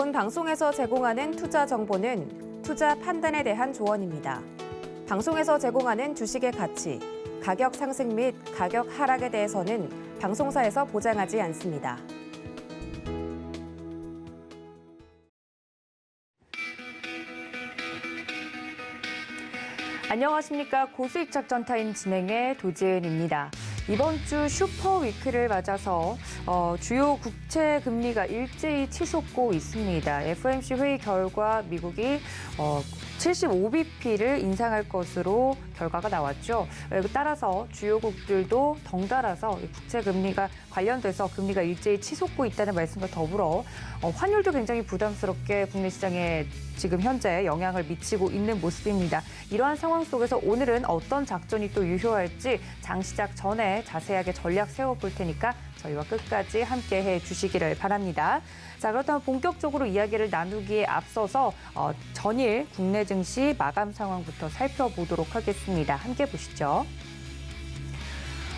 본 방송에서 제공하는 투자 정보는 투자 판단에 대한 조언입니다. 방송에서 제공하는 주식의 가치, 가격 상승 및 가격 하락에 대해서는 방송사에서 보장하지 않습니다. 안녕하십니까. 고수익 작전 타임 진행의 도지은입니다. 이번 주 슈퍼위크를 맞아서 주요 국채 금리가 일제히 치솟고 있습니다. FOMC 회의 결과 미국이 75bp를 인상할 것으로 결과가 나왔죠. 따라서 주요국들도 덩달아서 국채 금리가 관련돼서 금리가 일제히 치솟고 있다는 말씀과 더불어 환율도 굉장히 부담스럽게 국내 시장에 지금 현재 영향을 미치고 있는 모습입니다. 이러한 상황 속에서 오늘은 어떤 작전이 또 유효할지 장 시작 전에 자세하게 전략 세워볼 테니까 저희와 끝까지 함께해 주시기를 바랍니다. 자, 그렇다면 본격적으로 이야기를 나누기에 앞서서 전일 국내 증시 마감 상황부터 살펴보도록 하겠습니다. 함께 보시죠.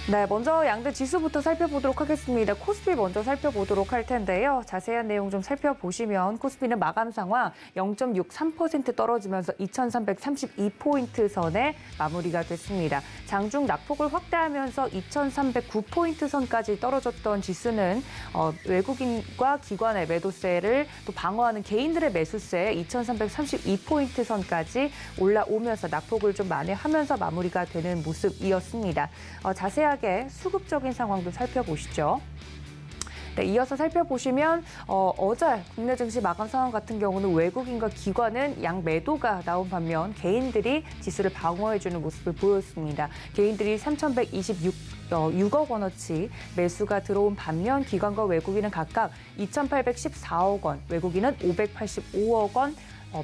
네, 먼저 양대 지수부터 살펴보도록 하겠습니다. 코스피 먼저 살펴보도록 할 텐데요. 자세한 내용 좀 살펴보시면 코스피는 마감 상황 0.63% 떨어지면서 2,332포인트 선에 마무리가 됐습니다. 장중 낙폭을 확대하면서 2,309포인트 선까지 떨어졌던 지수는 외국인과 기관의 매도세를 또 방어하는 개인들의 매수세 2,332포인트 선까지 올라오면서 낙폭을 좀 만회하면서 마무리가 되는 모습이었습니다. 자세하게 수급적인 상황도 살펴보시죠. 네, 이어서 살펴보시면 어제 국내 증시 마감 상황 같은 경우는 외국인과 기관은 양매도가 나온 반면 개인들이 지수를 방어해주는 모습을 보였습니다. 개인들이 3,126억 원어치 매수가 들어온 반면 기관과 외국인은 각각 2,814억 원, 외국인은 585억 원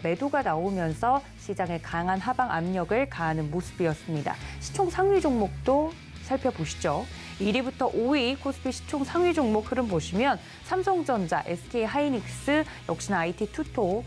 매도가 나오면서 시장에 강한 하방 압력을 가하는 모습이었습니다. 시총 상위 종목도 살펴보시죠. 1위부터 5위 코스피 시총 상위 종목 흐름 보시면 삼성전자, SK하이닉스, 역시나 IT 투토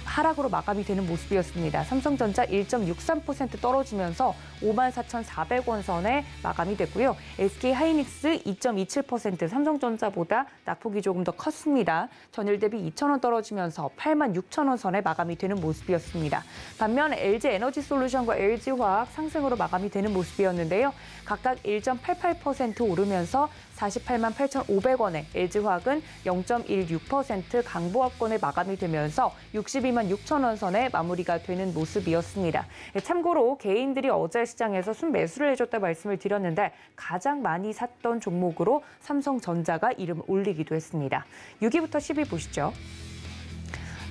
하락으로 마감이 되는 모습이었습니다. 삼성전자 1.63% 떨어지면서 54,400원 선에 마감이 됐고요. SK하이닉스 2.27% 삼성전자보다 낙폭이 조금 더 컸습니다. 전일 대비 2,000원 떨어지면서 86,000원 선에 마감이 되는 모습이었습니다. 반면 LG에너지솔루션과 LG화학 상승으로 마감이 되는 모습이었는데요. 각각 1.88% 오르면서 48만 8,500원에 LG화학은 0.16% 강보합권에 마감이 되면서 62만 6천원 선에 마무리가 되는 모습이었습니다. 참고로 개인들이 어제 시장에서 순매수를 해줬다 말씀을 드렸는데 가장 많이 샀던 종목으로 삼성전자가 이름을 올리기도 했습니다. 6위부터 10위 보시죠.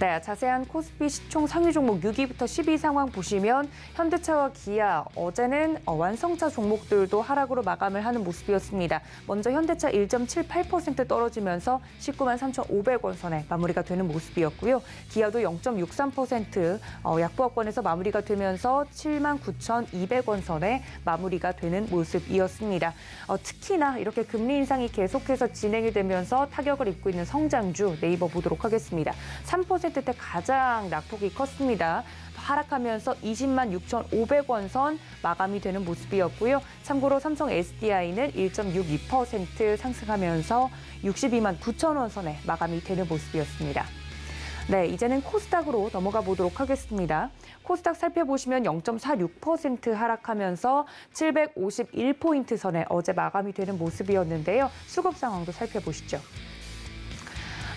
네, 자세한 코스피 시총 상위 종목 6위부터 10위 상황 보시면 현대차와 기아, 어제는 완성차 종목들도 하락으로 마감을 하는 모습이었습니다. 먼저 현대차 1.78% 떨어지면서 19만 3,500원 선에 마무리가 되는 모습이었고요. 기아도 0.63% 약보합권에서 마무리가 되면서 7만 9,200원 선에 마무리가 되는 모습이었습니다. 특히나 이렇게 금리 인상이 계속해서 진행이 되면서 타격을 입고 있는 성장주 네이버 보도록 하겠습니다. 3%대 가장 낙폭이 컸습니다. 하락하면서 20만 6,500원 선 마감이 되는 모습이었고요. 참고로 삼성 SDI는 1.62% 상승하면서 62만 9천원 선에 마감이 되는 모습이었습니다. 네, 이제는 코스닥으로 넘어가 보도록 하겠습니다. 코스닥 살펴보시면 0.46% 하락하면서 751포인트 선에 어제 마감이 되는 모습이었는데요. 수급 상황도 살펴보시죠.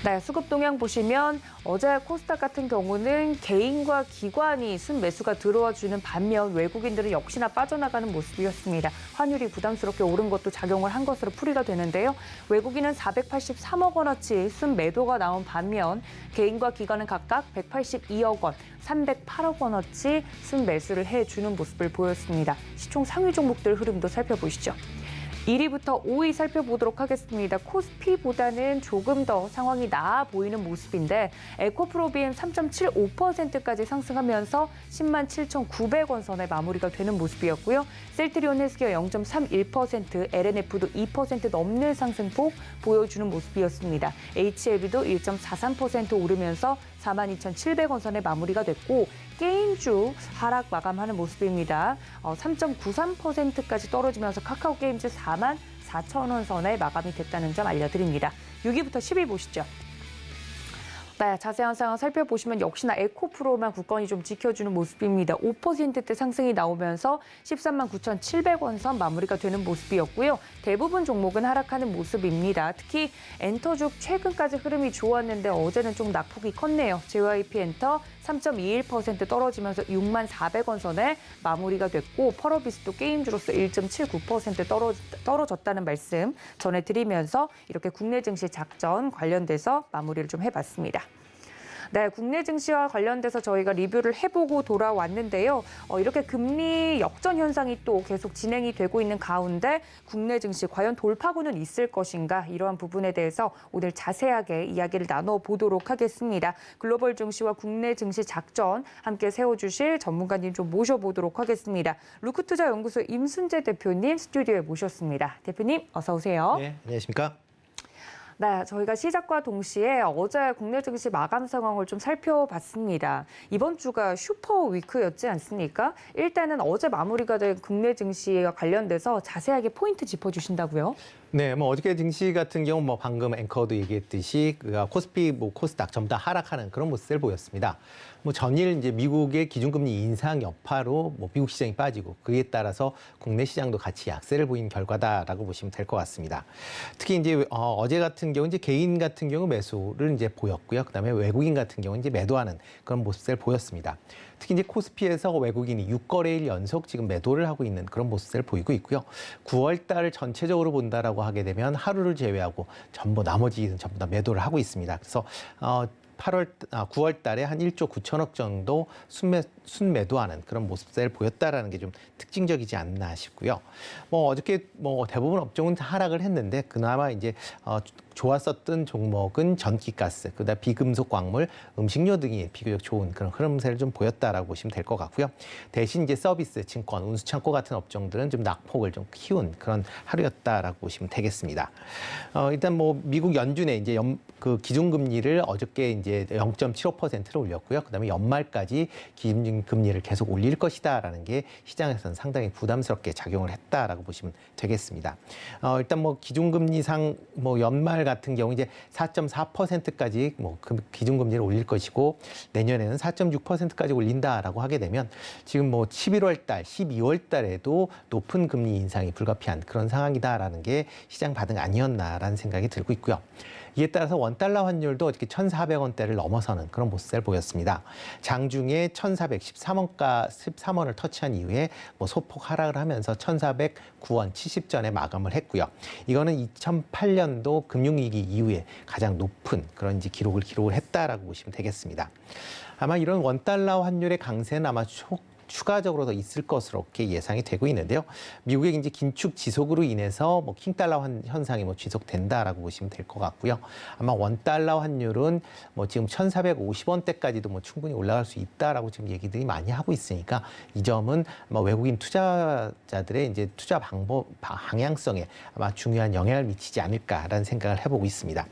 네, 수급 동향 보시면 어제 코스닥 같은 경우는 개인과 기관이 순매수가 들어와 주는 반면 외국인들은 역시나 빠져나가는 모습이었습니다. 환율이 부담스럽게 오른 것도 작용을 한 것으로 풀이가 되는데요. 외국인은 483억 원어치 순매도가 나온 반면 개인과 기관은 각각 182억 원, 308억 원어치 순매수를 해주는 모습을 보였습니다. 시총 상위 종목들 흐름도 살펴보시죠. 1위부터 5위 살펴보도록 하겠습니다. 코스피보다는 조금 더 상황이 나아 보이는 모습인데 에코프로비엠 3.75%까지 상승하면서 10만 7,900원 선에 마무리가 되는 모습이었고요. 셀트리온 헬스케어 0.31%, LNF도 2% 넘는 상승폭 보여주는 모습이었습니다. HLB도 1.43% 오르면서 42,700원 선에 마무리가 됐고 게임주 하락 마감하는 모습입니다. 3.93%까지 떨어지면서 카카오게임즈 4만 4천원 선에 마감이 됐다는 점 알려드립니다. 6위부터 10위 보시죠. 네, 자세한 상황 살펴보시면 역시나 에코프로만 굳건히 좀 지켜주는 모습입니다. 5%대 상승이 나오면서 13만 9,700원 선 마무리가 되는 모습이었고요. 대부분 종목은 하락하는 모습입니다. 특히 엔터죽 최근까지 흐름이 좋았는데 어제는 좀 낙폭이 컸네요. JYP 엔터 3.21% 떨어지면서 6만 400원 선에 마무리가 됐고 펄어비스도 게임주로서 1.79% 떨어졌다는 말씀 전해드리면서 이렇게 국내 증시 작전 관련돼서 마무리를 좀 해봤습니다. 네, 국내 증시와 관련돼서 저희가 리뷰를 해보고 돌아왔는데요. 이렇게 금리 역전 현상이 또 계속 진행이 되고 있는 가운데 국내 증시 과연 돌파구는 있을 것인가 이러한 부분에 대해서 오늘 자세하게 이야기를 나눠보도록 하겠습니다. 글로벌 증시와 국내 증시 작전 함께 세워주실 전문가님 좀 모셔보도록 하겠습니다. 루크투자연구소 임순재 대표님 스튜디오에 모셨습니다. 대표님 어서 오세요. 네, 안녕하십니까? 네, 저희가 시작과 동시에 어제 국내 증시 마감 상황을 좀 살펴봤습니다. 이번 주가 슈퍼 위크였지 않습니까? 일단은 어제 마무리가 된 국내 증시와 관련돼서 자세하게 포인트 짚어주신다고요? 네, 어저께 증시 같은 경우 방금 앵커도 얘기했듯이 코스피, 코스닥 전부 다 하락하는 그런 모습을 보였습니다. 전일 이제 미국의 기준금리 인상 여파로 미국 시장이 빠지고 그에 따라서 국내 시장도 같이 약세를 보인 결과다라고 보시면 될 것 같습니다. 특히 이제 어제 같은 경우 이제 개인 같은 경우 매수를 이제 보였고요. 그다음에 외국인 같은 경우 이제 매도하는 그런 모습을 보였습니다. 특히 이제 코스피에서 외국인이 6거래일 연속 지금 매도를 하고 있는 그런 모습을 보이고 있고요. 9월 달 전체적으로 본다라고 하게 되면 하루를 제외하고 나머지는 전부 다 매도를 하고 있습니다. 그래서 9월 달에 한 1조 9천억 정도 순매도하는 그런 모습을 보였다라는 게 좀 특징적이지 않나 싶고요. 어저께 대부분 업종은 하락을 했는데 그나마 이제 좋았었던 종목은 전기가스, 그다음 비금속 광물, 음식료 등이 비교적 좋은 그런 흐름세를 좀 보였다라고 보시면 될 것 같고요. 대신 이제 서비스, 증권, 운수창고 같은 업종들은 좀 낙폭을 좀 키운 그런 하루였다라고 보시면 되겠습니다. 일단 미국 연준의 이제 그 기준금리를 어저께 이제 0.75%로 올렸고요. 그다음에 연말까지 기준금리를 계속 올릴 것이다라는 게 시장에서는 상당히 부담스럽게 작용을 했다라고 보시면 되겠습니다. 일단 기준금리상 연말 같은 경우 이제 4.4%까지 기준금리를 올릴 것이고 내년에는 4.6%까지 올린다라고 하게 되면 지금 11월 달, 12월 달에도 높은 금리 인상이 불가피한 그런 상황이다라는 게 시장 반응 아니었나라는 생각이 들고 있고요. 이에 따라서 원달러 환율도 어저께 1,400원대를 넘어서는 그런 모습을 보였습니다. 장중에 1,413원을 터치한 이후에 소폭 하락을 하면서 1,409원 70전에 마감을 했고요. 이거는 2008년도 금융위기 이후에 가장 높은 그런 기록을 했다라고 보시면 되겠습니다. 아마 이런 원달러 환율의 강세는 아마 추가적으로 더 있을 것으로 이렇게 예상이 되고 있는데요. 미국의 이제 긴축 지속으로 인해서 킹달러 현상이 지속된다라고 보시면 될 것 같고요. 아마 원달러 환율은 지금 1,450원대까지도 충분히 올라갈 수 있다라고 지금 얘기들이 많이 하고 있으니까 이 점은 외국인 투자자들의 이제 투자 방향성에 아마 중요한 영향을 미치지 않을까라는 생각을 해보고 있습니다.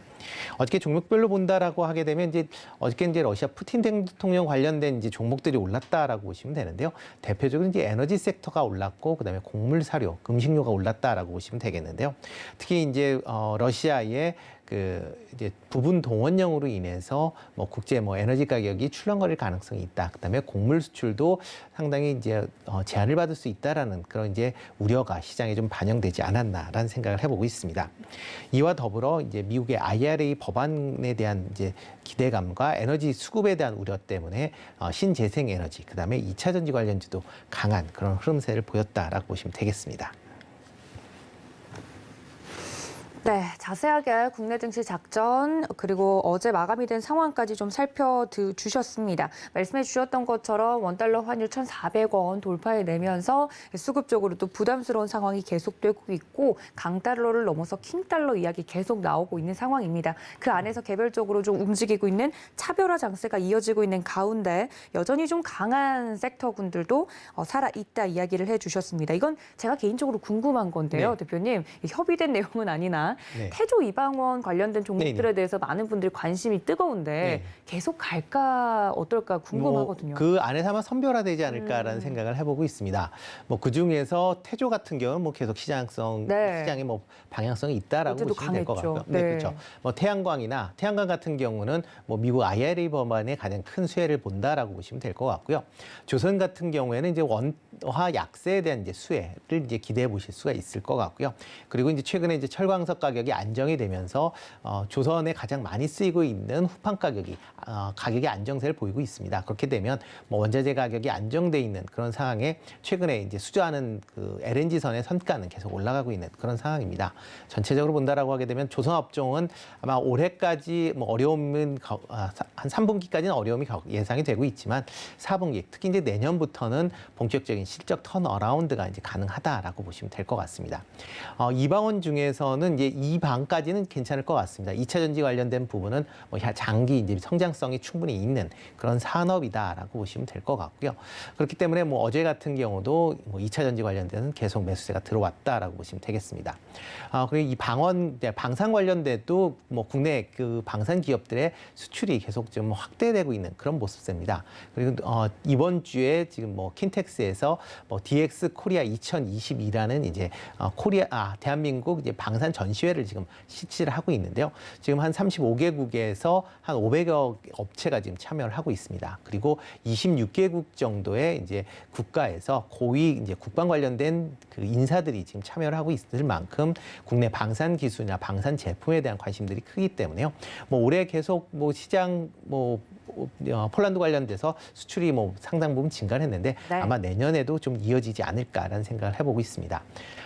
어저께 종목별로 본다라고 하게 되면 어저께 러시아 푸틴 대통령 관련된 종목들이 올랐다라고 보시면 되는데요. 대표적으로 에너지 섹터가 올랐고 그다음에 곡물 사료, 음식료가 올랐다라고 보시면 되겠는데요. 특히 러시아의 이제 부분 동원령으로 인해서 국제 에너지 가격이 출렁거릴 가능성이 있다. 그다음에 곡물 수출도 상당히 제한을 받을 수 있다라는 그런 우려가 시장에 좀 반영되지 않았나라는 생각을 해보고 있습니다. 이와 더불어 미국의 IRA 법안에 대한 기대감과 에너지 수급에 대한 우려 때문에 신재생 에너지, 그다음에 2차 전지 관련주도 강한 그런 흐름세를 보였다라고 보시면 되겠습니다. 네, 자세하게 국내 증시 작전 그리고 어제 마감이 된 상황까지 좀 살펴주셨습니다. 말씀해 주셨던 것처럼 원달러 환율 1,400원 돌파해내면서 수급적으로도 부담스러운 상황이 계속되고 있고 강달러를 넘어서 킹달러 이야기 계속 나오고 있는 상황입니다. 그 안에서 개별적으로 좀 움직이고 있는 차별화 장세가 이어지고 있는 가운데 여전히 좀 강한 섹터군들도 살아있다 이야기를 해주셨습니다. 이건 제가 개인적으로 궁금한 건데요, 네. 대표님. 협의된 내용은 아니나 있지만 네. 태조 이방원 관련된 종목들에 네네. 대해서 많은 분들이 관심이 뜨거운데 네. 계속 갈까 어떨까 궁금하거든요. 그 안에서 아마 선별화되지 않을까라는 생각을 해보고 있습니다. 뭐 그 중에서 태조 같은 경우는 뭐 계속 네. 시장에 뭐 방향성이 있다라고 어제도 보시면 될 것 강했죠. 같고요. 네, 네. 그렇죠. 뭐 태양광 같은 경우는 뭐 미국 IRA 법안에 가장 큰 수혜를 본다라고 보시면 될 것 같고요. 조선 같은 경우에는 이제 원화 약세에 대한 이제 수혜를 이제 기대해 보실 수가 있을 것 같고요. 그리고 이제 최근에 이제 철광석 가격이 안정이 되면서 조선에 가장 많이 쓰이고 있는 후판 가격이 안정세를 보이고 있습니다. 그렇게 되면 뭐 원자재 가격이 안정돼 있는 그런 상황에 최근에 이제 수주하는 그 LNG선의 선가는 계속 올라가고 있는 그런 상황입니다. 전체적으로 본다라고 하게 되면 조선업종은 아마 올해까지 뭐 어려움은 한 3분기까지는 어려움이 예상이 되고 있지만 4분기 특히 이제 내년부터는 본격적인 실적 턴어라운드가 이제 가능하다라고 보시면 될 것 같습니다. 이방원 중에서는 이제 이 방까지는 괜찮을 것 같습니다. 2차 전지 관련된 부분은 뭐 장기 이제 성장성이 충분히 있는 그런 산업이다라고 보시면 될 것 같고요. 그렇기 때문에 뭐 어제 같은 경우도 뭐 2차 전지 관련돼서는 계속 매수세가 들어왔다라고 보시면 되겠습니다. 그리고 이 방산 관련돼도 뭐 국내 그 방산 기업들의 수출이 계속 좀 확대되고 있는 그런 모습입니다. 그리고 이번 주에 지금 뭐 킨텍스에서 뭐 DX 코리아 2022라는 이제 대한민국 이제 방산 전시회를 지금 실시를 하고 있는데요. 지금 한 35개국에서 한 500여 업체가 지금 참여를 하고 있습니다. 그리고 26개국 정도의 이제 국가에서 고위 이제 국방 관련된 그 인사들이 지금 참여를 하고 있을 만큼 국내 방산 기술이나 방산 제품에 대한 관심들이 크기 때문에요. 뭐 올해 계속 뭐 시장 폴란드 관련돼서 수출이 뭐 상당 부분 증가를 했는데 네. 아마 내년에도 좀 이어지지 않을까라는 생각을 해보고 있습니다.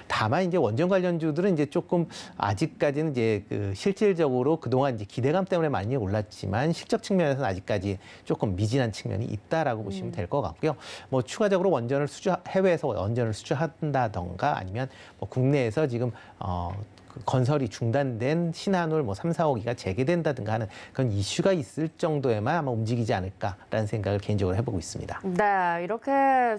다만 이제 원전 관련주들은 이제 조금 아직까지는 이제 그 실질적으로 그동안 이제 기대감 때문에 많이 올랐지만 실적 측면에서는 아직까지 조금 미진한 측면이 있다라고 보시면 될 것 같고요. 뭐 추가적으로 해외에서 원전을 수주한다던가 아니면 뭐 국내에서 지금 건설이 중단된 신한울 뭐 3, 4호기가 재개된다든가 하는 그런 이슈가 있을 정도에만 아마 움직이지 않을까라는 생각을 개인적으로 해보고 있습니다. 네, 이렇게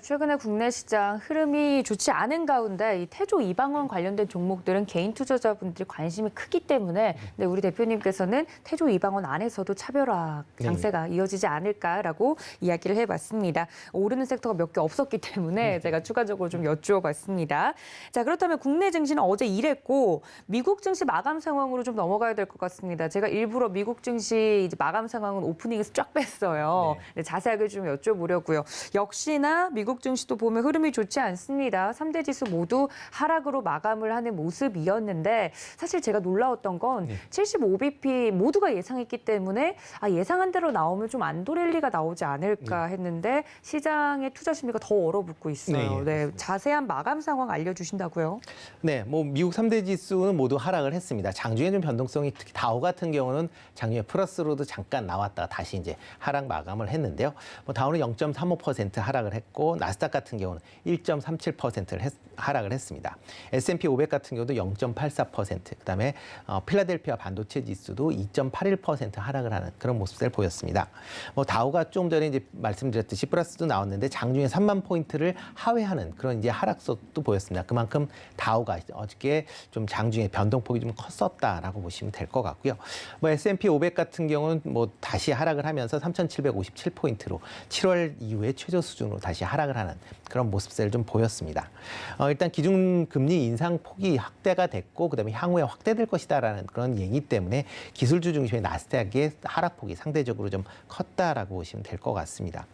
최근에 국내 시장 흐름이 좋지 않은 가운데 이 태조 이방원 관련된 종목들은 개인 투자자분들이 관심이 크기 때문에 네, 우리 대표님께서는 태조 이방원 안에서도 차별화 장세가 이어지지 않을까라고 이야기를 해봤습니다. 오르는 섹터가 몇 개 없었기 때문에 제가 추가적으로 좀 여쭈어봤습니다. 자, 그렇다면 국내 증시는 어제 이랬고 미국 증시 마감 상황으로 좀 넘어가야 될 것 같습니다. 제가 일부러 미국 증시 이제 마감 상황은 오프닝에서 쫙 뺐어요. 네, 자세하게 좀 여쭤보려고요. 역시나 미국 증시도 보면 흐름이 좋지 않습니다. 3대 지수 모두 하락으로 마감을 하는 모습이었는데 사실 제가 놀라웠던 건 75bp 모두가 예상했기 때문에 예상한 대로 나오면 좀 안도 랠리가 나오지 않을까 했는데 시장의 투자 심리가 더 얼어붙고 있어요. 네, 자세한 마감 상황 알려주신다고요? 네, 뭐 미국 3대 지수는 모두 하락을 했습니다. 장중에 좀 변동성이 특히 다우 같은 경우는 장중에 플러스로도 잠깐 나왔다가 다시 이제 하락 마감을 했는데요. 뭐 다우는 0.35% 하락을 했고 나스닥 같은 경우는 1.37%를 하락을 했습니다. S&P 500 같은 경우도 0.84%, 그다음에 필라델피아 반도체 지수도 2.81% 하락을 하는 그런 모습을 보였습니다. 뭐 다우가 좀 전에 이제 말씀드렸듯이 플러스도 나왔는데 장중에 3만 포인트를 하회하는 그런 이제 하락속도 보였습니다. 그만큼 다우가 어저께 좀 장중에 변동폭이 좀 컸었다라고 보시면 될 것 같고요. 뭐 S&P 500 같은 경우는 뭐 다시 하락을 하면서 3,757포인트로 7월 이후에 최저 수준으로 다시 하락을 하는 그런 모습을 좀 보였습니다. 일단 기준금리 인상 폭이 확대가 됐고 그다음에 향후에 확대될 것이다라는 그런 얘기 때문에 기술주 중심의 나스닥의 하락폭이 상대적으로 좀 컸다라고 보시면 될 것 같습니다.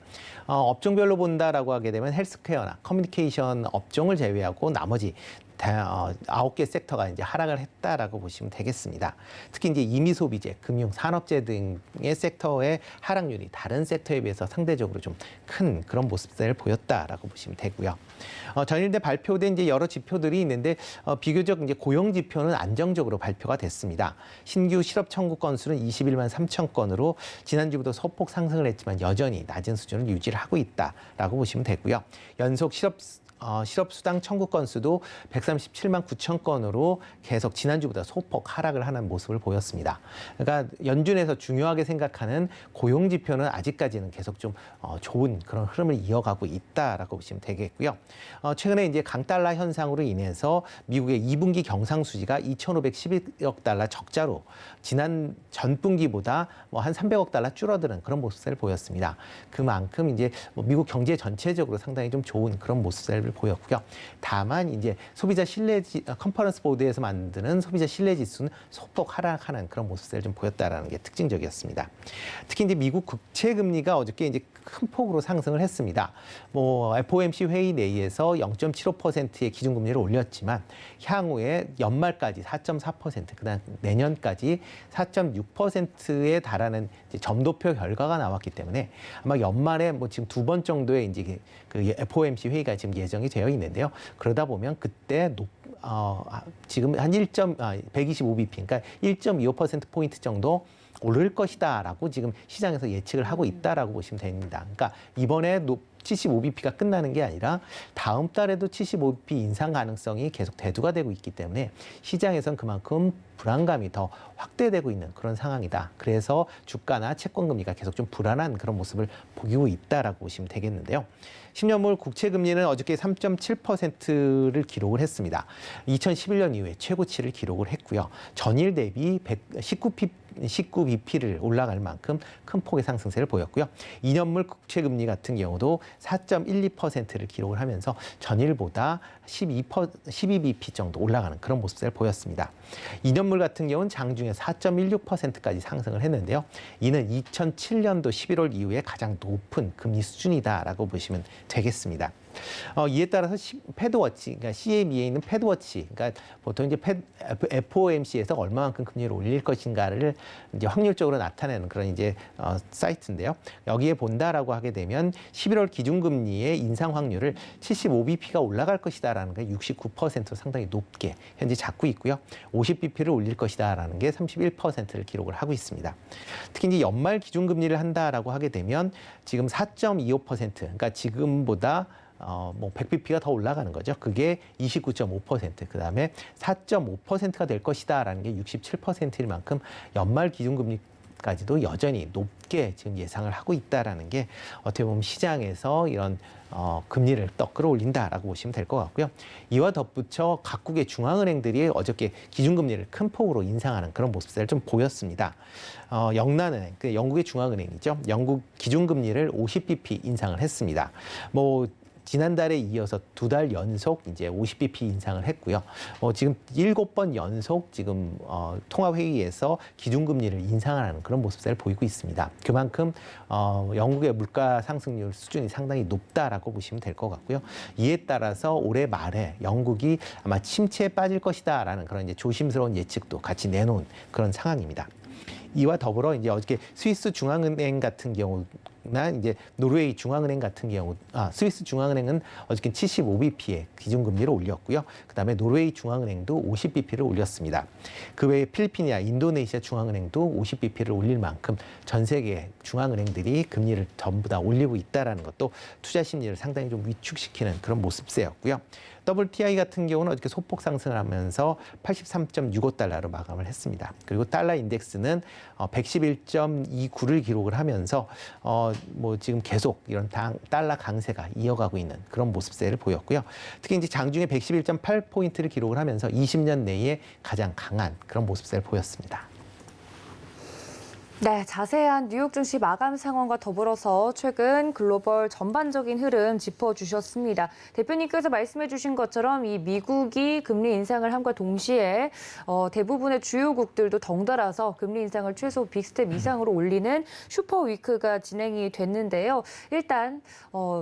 업종별로 본다라고 하게 되면 헬스케어나 커뮤니케이션 업종을 제외하고 나머지 9개 섹터가 이제 하락을 했다라고 보시면 되겠습니다. 특히 이제 임의소비재, 금융, 산업재 등의 섹터의 하락률이 다른 섹터에 비해서 상대적으로 좀 큰 그런 모습을 보였다라고 보시면 되고요. 전일대 발표된 이제 여러 지표들이 있는데 비교적 이제 고용 지표는 안정적으로 발표가 됐습니다. 신규 실업 청구 건수는 21만 3천 건으로 지난주부터 소폭 상승을 했지만 여전히 낮은 수준을 유지를 하고 있다라고 보시면 되고요. 연속 실업 실업수당 청구 건수도 137만 9천 건으로 계속 지난주보다 소폭 하락을 하는 모습을 보였습니다. 그러니까 연준에서 중요하게 생각하는 고용 지표는 아직까지는 계속 좀 좋은 그런 흐름을 이어가고 있다라고 보시면 되겠고요. 최근에 이제 강달러 현상으로 인해서 미국의 2분기 경상수지가 2,511억 달러 적자로 지난 전분기보다 뭐 한 300억 달러 줄어드는 그런 모습을 보였습니다. 그만큼 이제 미국 경제 전체적으로 상당히 좀 좋은 그런 모습을 보였고요. 다만 이제 소비자 신뢰 컨퍼런스 보드에서 만드는 소비자 신뢰 지수는 소폭 하락하는 그런 모습을 좀 보였다라는 게 특징적이었습니다. 특히 이제 미국 국채 금리가 어저께 이제 큰 폭으로 상승을 했습니다. 뭐 FOMC 회의 내에서 0.75%의 기준금리를 올렸지만 향후에 연말까지 4.4%, 그다음 내년까지 4.6%에 달하는 이제 점도표 결과가 나왔기 때문에 아마 연말에 뭐 지금 2번 정도의 이제 그 FOMC 회의가 지금 예정이 되어 있는데요. 그러다 보면 그때 지금 한 125bp, 그러니까 1.25% 포인트 정도 오를 것이다라고 지금 시장에서 예측을 하고 있다라고 보시면 됩니다. 그러니까 이번에 75bp가 끝나는 게 아니라 다음 달에도 75bp 인상 가능성이 계속 대두가 되고 있기 때문에 시장에선 그만큼 불안감이 더 확대되고 있는 그런 상황이다. 그래서 주가나 채권 금리가 계속 좀 불안한 그런 모습을 보이고 있다라고 보시면 되겠는데요. 10년물 국채 금리는 어저께 3.7%를 기록을 했습니다. 2011년 이후에 최고치를 기록을 했고요. 전일 대비 19bp를 올라갈 만큼 큰 폭의 상승세를 보였고요. 2년물 국채 금리 같은 경우도 4.12%를 기록을 하면서 전일보다 12bp 정도 올라가는 그런 모습을 보였습니다. 2년물 같은 경우는 장중에 4.16%까지 상승을 했는데요. 이는 2007년도 11월 이후에 가장 높은 금리 수준이다라고 보시면 되겠습니다. 이에 따라서 패드워치, 그러니까 CME에 있는 패드워치, 그러니까 보통 이제 FOMC에서 얼마만큼 금리를 올릴 것인가를 이제 확률적으로 나타내는 그런 이제 사이트인데요. 여기에 본다라고 하게 되면 11월 기준금리의 인상 확률을 75bp가 올라갈 것이다라는 게 69% 상당히 높게 현재 잡고 있고요. 50bp를 올릴 것이다라는 게 31%를 기록을 하고 있습니다. 특히 이제 연말 기준금리를 한다라고 하게 되면 지금 4.25%, 그러니까 지금보다 뭐 100bp가 더 올라가는 거죠. 그게 29.5%, 그다음에 4.5%가 될 것이다라는 게 67%일 만큼 연말 기준금리까지도 여전히 높게 지금 예상을 하고 있다라는 게 어떻게 보면 시장에서 이런 금리를 더 끌어올린다라고 보시면 될 것 같고요. 이와 덧붙여 각국의 중앙은행들이 어저께 기준금리를 큰 폭으로 인상하는 그런 모습을 좀 보였습니다. 영란은행, 그 영국의 중앙은행이죠. 영국 기준금리를 50bp 인상을 했습니다. 뭐 지난달에 이어서 2달 연속 이제 50bp 인상을 했고요. 지금 7번 연속 지금 통화회의에서 기준금리를 인상하는 그런 모습을 보이고 있습니다. 그만큼 영국의 물가 상승률 수준이 상당히 높다라고 보시면 될 것 같고요. 이에 따라서 올해 말에 영국이 아마 침체에 빠질 것이다라는 그런 이제 조심스러운 예측도 같이 내놓은 그런 상황입니다. 이와 더불어 이제 어저께 스위스 중앙은행 같은 경우나 이제 노르웨이 중앙은행 같은 경우, 스위스 중앙은행은 어저께 75bp의 기준금리를 올렸고요. 그다음에 노르웨이 중앙은행도 50bp를 올렸습니다. 그 외에 필리핀이나 인도네시아 중앙은행도 50bp를 올릴 만큼 전 세계 중앙은행들이 금리를 전부 다 올리고 있다라는 것도 투자 심리를 상당히 좀 위축시키는 그런 모습세였고요. WTI 같은 경우는 어저께 소폭 상승을 하면서 83.65달러로 마감을 했습니다. 그리고 달러 인덱스는 111.29를 기록을 하면서 뭐 지금 계속 이런 달러 강세가 이어가고 있는 그런 모습세를 보였고요. 특히 이제 장중에 111.8포인트를 기록을 하면서 20년 내에 가장 강한 그런 모습세를 보였습니다. 네, 자세한 뉴욕 증시 마감 상황과 더불어서 최근 글로벌 전반적인 흐름 짚어주셨습니다. 대표님께서 말씀해 주신 것처럼 이 미국이 금리 인상을 함과 동시에 대부분의 주요국들도 덩달아서 금리 인상을 최소 빅스텝 이상으로 올리는 슈퍼위크가 진행이 됐는데요. 일단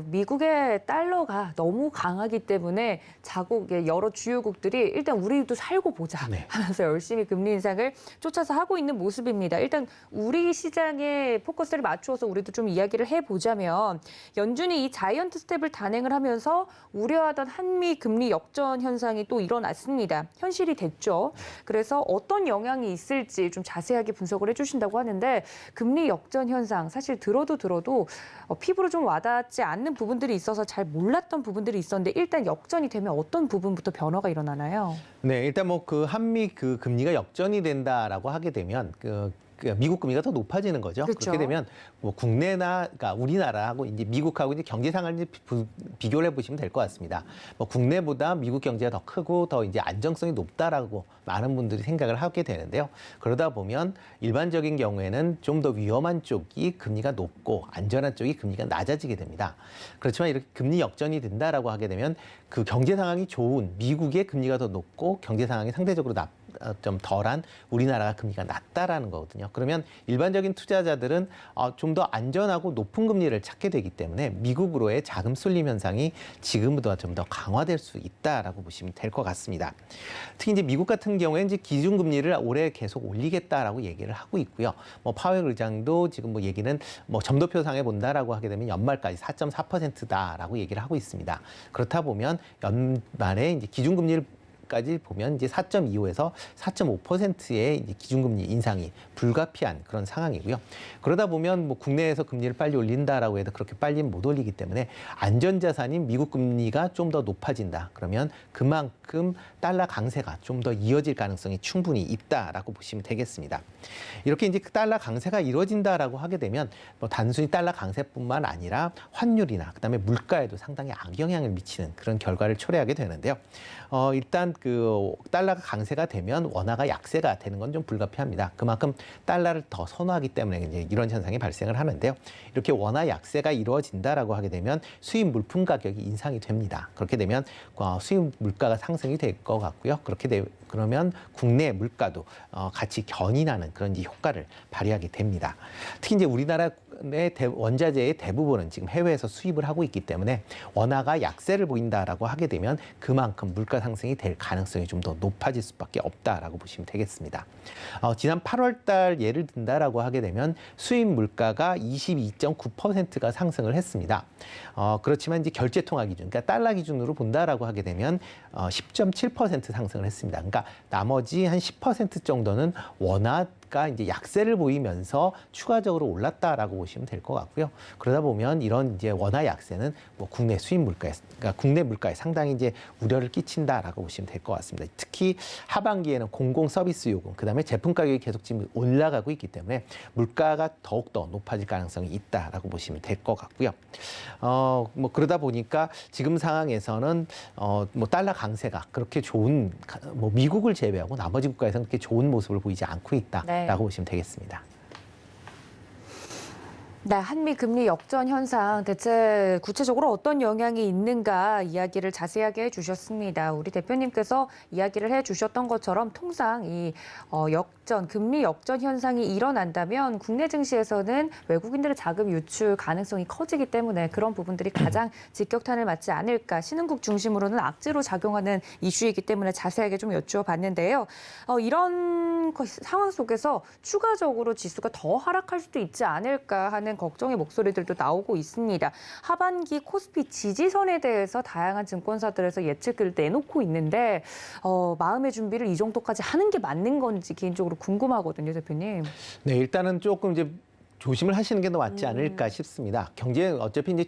미국의 달러가 너무 강하기 때문에 자국의 여러 주요국들이 일단 우리도 살고 보자 하면서 열심히 금리 인상을 쫓아서 하고 있는 모습입니다. 일단 우리 시장에 포커스를 맞추어서 우리도 좀 이야기를 해보자면 연준이 이 자이언트 스텝을 단행을 하면서 우려하던 한미 금리 역전 현상이 또 일어났습니다. 현실이 됐죠. 그래서 어떤 영향이 있을지 좀 자세하게 분석을 해주신다고 하는데 금리 역전 현상 사실 들어도 피부로 좀 와닿지 않는 부분들이 있어서 잘 몰랐던 부분들이 있었는데 일단 역전이 되면 어떤 부분부터 변화가 일어나나요? 네, 일단 뭐 그 한미 그 금리가 역전이 된다라고 하게 되면 그 미국 금리가 더 높아지는 거죠. 그렇죠. 그렇게 되면 뭐 국내나 그러니까 우리나라하고 이제 미국하고 이제 경제 상황을 비교를 해보시면 될 것 같습니다. 뭐 국내보다 미국 경제가 더 크고 더 이제 안정성이 높다라고 많은 분들이 생각을 하게 되는데요. 그러다 보면 일반적인 경우에는 좀 더 위험한 쪽이 금리가 높고 안전한 쪽이 금리가 낮아지게 됩니다. 그렇지만 이렇게 금리 역전이 된다라고 하게 되면 그 경제 상황이 좋은 미국의 금리가 더 높고 경제 상황이 상대적으로 좀 덜한 우리나라가 금리가 낮다라는 거거든요. 그러면 일반적인 투자자들은 좀 더 안전하고 높은 금리를 찾게 되기 때문에 미국으로의 자금 쏠림 현상이 지금보다 좀 더 강화될 수 있다라고 보시면 될 것 같습니다. 특히 이제 미국 같은 경우에 이제 기준금리를 올해 계속 올리겠다라고 얘기를 하고 있고요. 뭐 파웰 의장도 지금 뭐 얘기는 뭐 점도표상에 본다라고 하게 되면 연말까지 4.4%다라고 얘기를 하고 있습니다. 그렇다 보면 연말에 이제 기준금리를 까지 보면 이제 4.25에서 4.5%의 이제 기준금리 인상이 불가피한 그런 상황이고요. 그러다 보면 뭐 국내에서 금리를 빨리 올린다라고 해도 그렇게 빨리 못 올리기 때문에 안전자산인 미국 금리가 좀 더 높아진다. 그러면 그만큼 달러 강세가 좀 더 이어질 가능성이 충분히 있다라고 보시면 되겠습니다. 이렇게 이제 달러 강세가 이루어진다라고 하게 되면 뭐 단순히 달러 강세뿐만 아니라 환율이나 그다음에 물가에도 상당히 악영향을 미치는 그런 결과를 초래하게 되는데요. 일단 그 달러가 강세가 되면 원화가 약세가 되는 건 좀 불가피합니다. 그만큼 달러를 더 선호하기 때문에 이제 이런 현상이 발생을 하는데요. 이렇게 원화 약세가 이루어진다라고 하게 되면 수입 물품 가격이 인상이 됩니다. 그렇게 되면 수입 물가가 상승이 될 것 같고요. 그러면 국내 물가도 같이 견인하는 그런 이제 효과를 발휘하게 됩니다. 특히 이제 우리나라의 원자재의 대부분은 지금 해외에서 수입을 하고 있기 때문에 원화가 약세를 보인다라고 하게 되면 그만큼 물가 상승이 될 가능성이 좀 더 높아질 수밖에 없다라고 보시면 되겠습니다. 지난 8월 달 예를 든다라고 하게 되면 수입 물가가 22.9%가 상승을 했습니다. 그렇지만 이제 결제 통화 기준, 그러니까 달러 기준으로 본다라고 하게 되면 10.7% 상승을 했습니다. 그러니까 나머지 한 10% 정도는 원화가 이제 약세를 보이면서 추가적으로 올랐다라고 보시면 될 것 같고요. 그러다 보면 이런 이제 원화 약세는 뭐 국내 수입 물가에, 그러니까 국내 물가에 상당히 이제 우려를 끼친다라고 보시면 될 것 같습니다. 특히 하반기에는 공공 서비스 요금, 그다음에 제품 가격이 계속 지금 올라가고 있기 때문에 물가가 더욱더 높아질 가능성이 있다라고 보시면 될 것 같고요. 뭐 그러다 보니까 지금 상황에서는 뭐 달러 강세가 그렇게 좋은, 뭐 미국을 제외하고 나머지 국가에서는 그렇게 좋은 모습을 보이지 않고 있다라고 보시면 되겠습니다. 네, 한미 금리 역전 현상 대체 구체적으로 어떤 영향이 있는가 이야기를 자세하게 해주셨습니다. 우리 대표님께서 이야기를 해주셨던 것처럼 통상 이 금리 역전 현상이 일어난다면 국내 증시에서는 외국인들의 자금 유출 가능성이 커지기 때문에 그런 부분들이 가장 직격탄을 맞지 않을까. 신흥국 중심으로는 악재로 작용하는 이슈이기 때문에 자세하게 좀 여쭈어봤는데요. 이런 상황 속에서 추가적으로 지수가 더 하락할 수도 있지 않을까 하는 걱정의 목소리들도 나오고 있습니다. 하반기 코스피 지지선에 대해서 다양한 증권사들에서 예측을 내놓고 있는데 마음의 준비를 이 정도까지 하는 게 맞는 건지 개인적으로 궁금하거든요, 대표님. 네, 일단은 조금 이제 조심을 하시는 게 더 맞지 않을까 싶습니다. 어차피 이제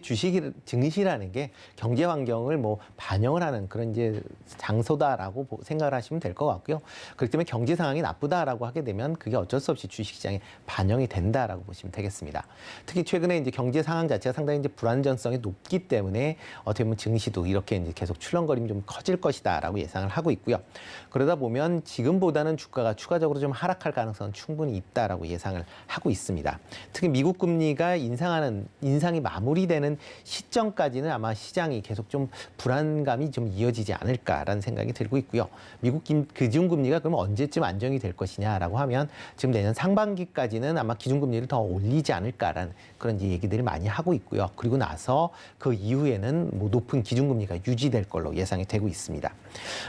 증시라는 게 경제 환경을 뭐 반영을 하는 그런 이제 장소다라고 생각을 하시면 될 것 같고요. 그렇기 때문에 경제 상황이 나쁘다라고 하게 되면 그게 어쩔 수 없이 주식시장에 반영이 된다라고 보시면 되겠습니다. 특히 최근에 이제 경제 상황 자체가 상당히 이제 불안정성이 높기 때문에 어떻게 보면 증시도 이렇게 이제 계속 출렁거림이 좀 커질 것이다라고 예상을 하고 있고요. 그러다 보면 지금보다는 주가가 추가적으로 좀 하락할 가능성은 충분히 있다라고 예상을 하고 있습니다. 특히 미국 금리가 인상이 마무리되는 시점까지는 아마 시장이 계속 좀 불안감이 좀 이어지지 않을까라는 생각이 들고 있고요. 미국 기준금리가 그럼 언제쯤 안정이 될 것이냐라고 하면 지금 내년 상반기까지는 아마 기준금리를 더 올리지 않을까라는 그런 이제 얘기들을 많이 하고 있고요. 그리고 나서 그 이후에는 뭐 높은 기준금리가 유지될 걸로 예상이 되고 있습니다.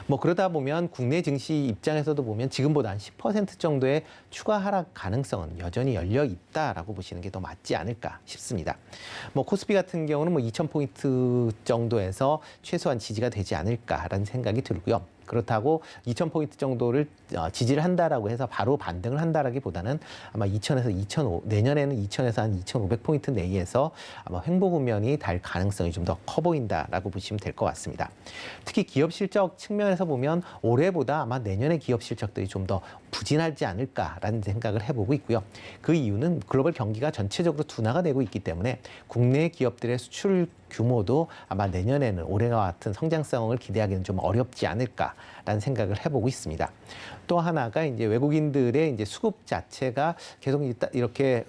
뭐 그러다 보면 국내 증시 입장에서도 보면 지금보다 한 10% 정도의 추가 하락 가능성은 여전히 열려 있다라고 보시는 게 더 맞지 않을까 싶습니다. 뭐 코스피 같은 경우는 뭐 2,000포인트 정도에서 최소한 지지가 되지 않을까라는 생각이 들고요. 그렇다고 2,000포인트 정도를 지지를 한다라고 해서 바로 반등을 한다라기보다는 아마 2,000에서 2,500, 내년에는 2,000에서 한 2,500포인트 내에서 아마 횡보 국면이 달 가능성이 좀 더 커 보인다라고 보시면 될 것 같습니다. 특히 기업 실적 측면에서 보면 올해보다 아마 내년의 기업 실적들이 좀 더 부진하지 않을까라는 생각을 해보고 있고요. 그 이유는 글로벌 경기가 전체적으로 둔화가 되고 있기 때문에 국내 기업들의 수출 규모도 아마 내년에는 올해와 같은 성장성을 기대하기는 좀 어렵지 않을까라는 생각을 해보고 있습니다. 또 하나가 이제 외국인들의 이제 수급 자체가 계속 이렇게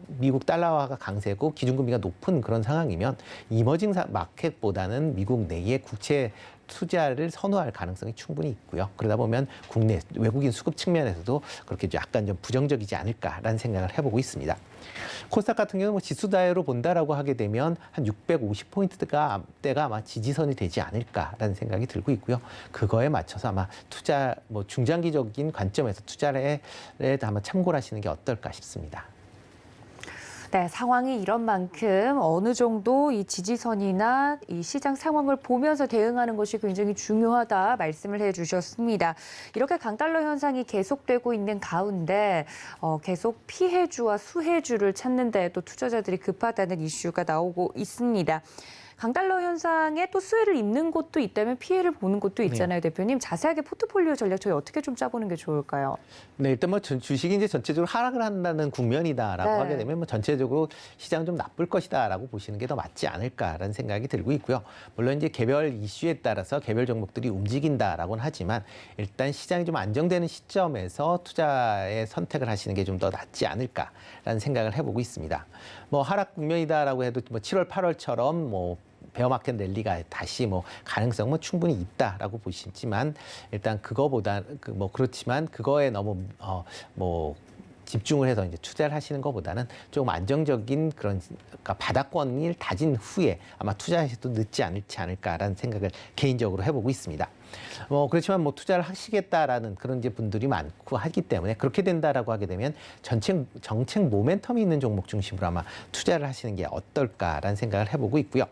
미국 달러화가 강세고 기준금리가 높은 그런 상황이면 이머징 마켓보다는 미국 내의 국채 투자를 선호할 가능성이 충분히 있고요. 그러다 보면 국내 외국인 수급 측면에서도 그렇게 약간 좀 부정적이지 않을까라는 생각을 해보고 있습니다. 코스닥 같은 경우는 뭐 지수 다이로 본다라고 하게 되면 한 650포인트가 아마 지지선이 되지 않을까라는 생각이 들고 있고요. 그거에 맞춰서 아마 투자 뭐 중장기적인 관점에서 투자를 아마 참고를 하시는 게 어떨까 싶습니다. 네, 상황이 이런 만큼 어느 정도 이 지지선이나 이 시장 상황을 보면서 대응하는 것이 굉장히 중요하다 말씀을 해주셨습니다. 이렇게 강달러 현상이 계속되고 있는 가운데 계속 피해주와 수혜주를 찾는 데 또 투자자들이 급하다는 이슈가 나오고 있습니다. 강달러 현상에 또 수혜를 입는 곳도 있다면 피해를 보는 곳도 있잖아요, 대표님. 자세하게 포트폴리오 전략 저희 어떻게 좀 짜보는 게 좋을까요? 네, 일단 뭐 주식이 이제 전체적으로 하락을 한다는 국면이다라고 네. 하게 되면 뭐 전체적으로 시장 좀 나쁠 것이다라고 보시는 게 더 맞지 않을까라는 생각이 들고 있고요. 물론 이제 개별 이슈에 따라서 개별 종목들이 움직인다라고는 하지만 일단 시장이 좀 안정되는 시점에서 투자의 선택을 하시는 게 좀 더 낫지 않을까라는 생각을 해보고 있습니다. 뭐 하락 국면이다라고 해도 뭐 7월, 8월처럼 뭐 베어마켓 랠리가 다시 뭐 가능성은 충분히 있다라고 보시지만 일단 그거보다 뭐 그렇지만 그거에 너무 뭐 집중을 해서 이제 투자를 하시는 것보다는 조금 안정적인 그런 그러니까 바닥권을 다진 후에 아마 투자하셔도 늦지 않을까라는 생각을 개인적으로 해보고 있습니다. 그렇지만 뭐 투자를 하시겠다라는 그런 이제 분들이 많고 하기 때문에 그렇게 된다라고 하게 되면 정책 모멘텀이 있는 종목 중심으로 아마 투자를 하시는 게 어떨까라는 생각을 해보고 있고요.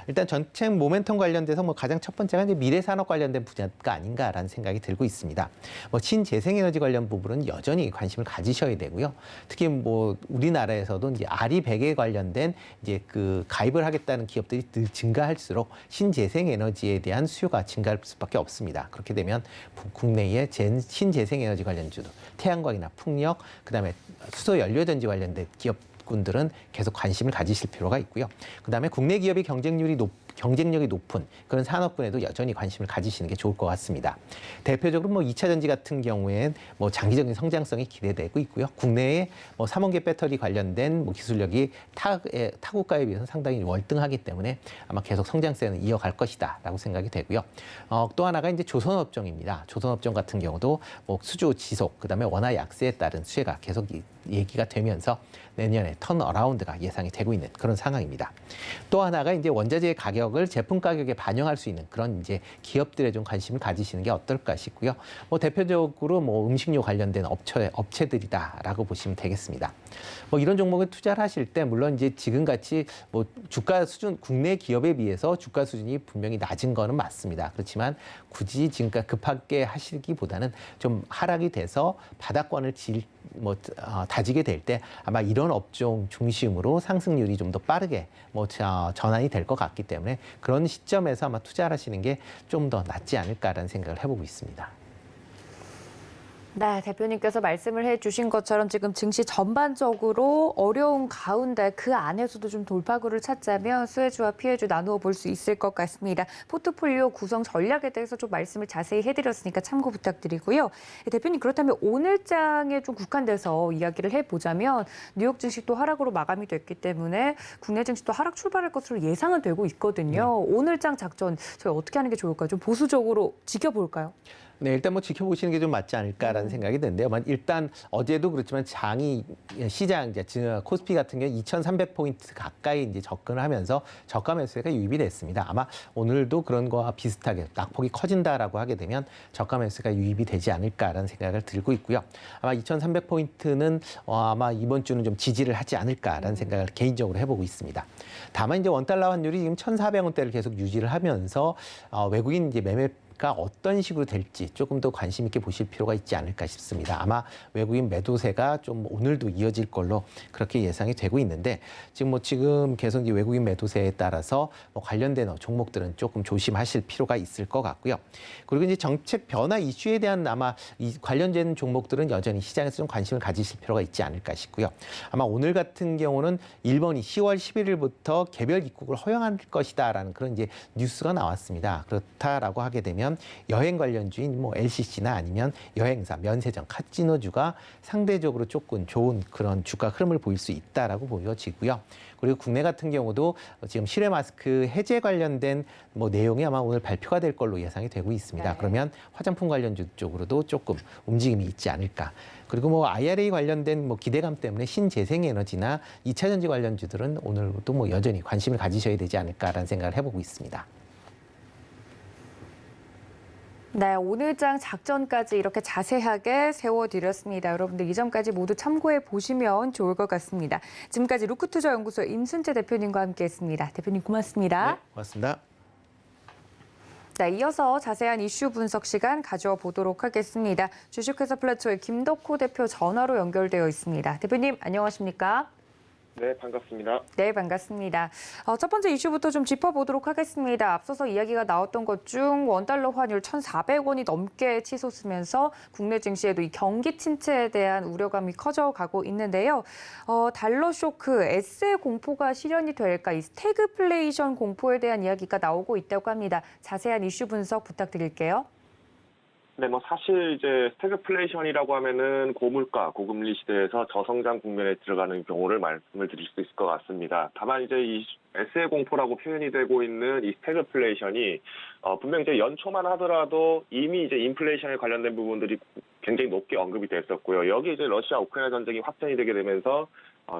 일단 정책 모멘텀 관련돼서 뭐 가장 첫 번째가 이제 미래 산업 관련된 분야가 아닌가라는 생각이 들고 있습니다. 뭐 신재생에너지 관련 부분은 여전히 관심을 가지셔야 되고요. 특히 뭐 우리나라에서도 이제 아리백에 관련된 이제 그 가입을 하겠다는 기업들이 늘 증가할수록 신재생에너지에 대한 수요가 증가할 수밖에 없습니다. 그렇게 되면 국내의 신재생에너지 관련주도 태양광이나 풍력, 그다음에 수소연료전지 관련된 기업군들은 계속 관심을 가지실 필요가 있고요. 그다음에 국내 기업의 경쟁력이 높은 그런 산업군에도 여전히 관심을 가지시는 게 좋을 것 같습니다. 대표적으로 뭐 2차 전지 같은 경우엔 뭐 장기적인 성장성이 기대되고 있고요. 국내에 뭐 3원계 배터리 관련된 뭐 기술력이 타국가에 비해서 상당히 월등하기 때문에 아마 계속 성장세는 이어갈 것이다라고 생각이 되고요. 또 하나가 이제 조선업종입니다. 조선업종 같은 경우도 뭐 수주 지속, 그다음에 원화 약세에 따른 수혜가 계속 얘기가 되면서 내년에 턴어라운드가 예상이 되고 있는 그런 상황입니다. 또 하나가 이제 원자재의 가격을 제품 가격에 반영할 수 있는 그런 이제 기업들에 좀 관심을 가지시는 게 어떨까 싶고요. 뭐 대표적으로 뭐 음식료 관련된 업체들이다라고 보시면 되겠습니다. 뭐 이런 종목에 투자를 하실 때 물론 이제 지금같이 뭐 주가 수준 국내 기업에 비해서 주가 수준이 분명히 낮은 거는 맞습니다. 그렇지만 굳이 지금까지 급하게 하시기보다는 좀 하락이 돼서 바닥권을 다지게 될 때 아마 이런 업종 중심으로 상승률이 좀 더 빠르게 전환이 될 것 같기 때문에 그런 시점에서 아마 투자를 하시는 게 좀 더 낫지 않을까라는 생각을 해보고 있습니다. 네, 대표님께서 말씀을 해주신 것처럼 지금 증시 전반적으로 어려운 가운데 그 안에서도 좀 돌파구를 찾자면 수혜주와 피해주 나누어 볼 수 있을 것 같습니다. 포트폴리오 구성 전략에 대해서 좀 말씀을 자세히 해드렸으니까 참고 부탁드리고요. 대표님 그렇다면 오늘장에 좀 국한돼서 이야기를 해보자면 뉴욕 증시도 하락으로 마감이 됐기 때문에 국내 증시도 하락 출발할 것으로 예상은 되고 있거든요. 오늘장 작전 저희 어떻게 하는 게 좋을까요? 좀 보수적으로 지켜볼까요? 네, 일단 뭐 지켜보시는 게 좀 맞지 않을까라는 생각이 드는데요. 일단 어제도 그렇지만 시장 이제 코스피 같은 경우 2,300포인트 가까이 이제 접근을 하면서 저가 매수세가 유입이 됐습니다. 아마 오늘도 그런 거와 비슷하게 낙폭이 커진다라고 하게 되면 저가 매수가 유입이 되지 않을까라는 생각을 들고 있고요. 아마 2,300포인트는 아마 이번 주는 좀 지지를 하지 않을까라는 생각을 개인적으로 해보고 있습니다. 다만 이제 원달러 환율이 지금 1,400원대를 계속 유지를 하면서 외국인 이제 매매가 어떤 식으로 될지 조금 더 관심 있게 보실 필요가 있지 않을까 싶습니다. 아마 외국인 매도세가 좀 오늘도 이어질 걸로 그렇게 예상이 되고 있는데 지금 계속 이제 외국인 매도세에 따라서 관련된 종목들은 조금 조심하실 필요가 있을 것 같고요. 그리고 이제 정책 변화 이슈에 대한 아마 이 관련된 종목들은 여전히 시장에서 좀 관심을 가지실 필요가 있지 않을까 싶고요. 아마 오늘 같은 경우는 일본이 10월 11일부터 개별 입국을 허용할 것이다라는 그런 이제 뉴스가 나왔습니다. 그렇다라고 하게 되면 여행 관련주인 LCC나 아니면 여행사, 면세점, 카지노주가 상대적으로 조금 좋은 그런 주가 흐름을 보일 수 있다라고 보여지고요. 그리고 국내 같은 경우도 지금 실외 마스크 해제 관련된 내용이 아마 오늘 발표가 될 걸로 예상이 되고 있습니다. 네. 그러면 화장품 관련주 쪽으로도 조금 움직임이 있지 않을까. 그리고 IRA 관련된 기대감 때문에 신재생에너지나 2차 전지 관련주들은 오늘도 여전히 관심을 가지셔야 되지 않을까라는 생각을 해보고 있습니다. 네, 오늘장 작전까지 이렇게 자세하게 세워드렸습니다. 여러분들 이 점까지 모두 참고해 보시면 좋을 것 같습니다. 지금까지 루크투자연구소 임순재 대표님과 함께했습니다. 대표님 고맙습니다. 네, 고맙습니다. 네, 이어서 자세한 이슈 분석 시간 가져와 보도록 하겠습니다. 주식회사 플라토의 김덕호 대표 전화로 연결되어 있습니다. 대표님 안녕하십니까? 네, 반갑습니다. 네, 반갑습니다. 첫 번째 이슈부터 좀 짚어보도록 하겠습니다. 앞서서 이야기가 나왔던 것 중 원달러 환율 1,400원이 넘게 치솟으면서 국내 증시에도 이 경기 침체에 대한 우려감이 커져가고 있는데요. 달러 쇼크, 에세 공포가 실현이 될까 이 스태그플레이션 공포에 대한 이야기가 나오고 있다고 합니다. 자세한 이슈 분석 부탁드릴게요. 네, 사실 이제 스태그플레이션이라고 하면은 고물가, 고금리 시대에서 저성장 국면에 들어가는 경우를 말씀을 드릴 수 있을 것 같습니다. 다만 이제 이 에세 공포라고 표현이 되고 있는 이 스태그플레이션이 분명 이제 연초만 하더라도 이미 이제 인플레이션에 관련된 부분들이 굉장히 높게 언급이 됐었고요. 여기 이제 러시아 우크라이나 전쟁이 확전이 되게 되면서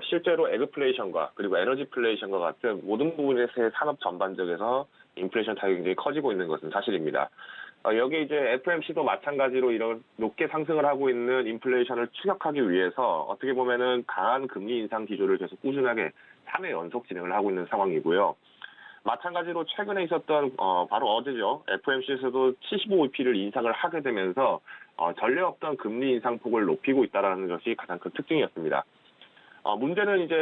실제로 에그플레이션과 그리고 에너지플레이션과 같은 모든 부분에서의 산업 전반적에서 인플레이션 타격이 굉장히 커지고 있는 것은 사실입니다. 여기에 이제 FMC도 마찬가지로 이런 높게 상승을 하고 있는 인플레이션을 추격하기 위해서 어떻게 보면은 강한 금리 인상 기조를 계속 꾸준하게 3회 연속 진행을 하고 있는 상황이고요. 마찬가지로 최근에 있었던 바로 어제죠. FMC에서도 75bp를 인상을 하게 되면서 전례 없던 금리 인상폭을 높이고 있다는 것이 가장 큰 특징이었습니다. 문제는 이제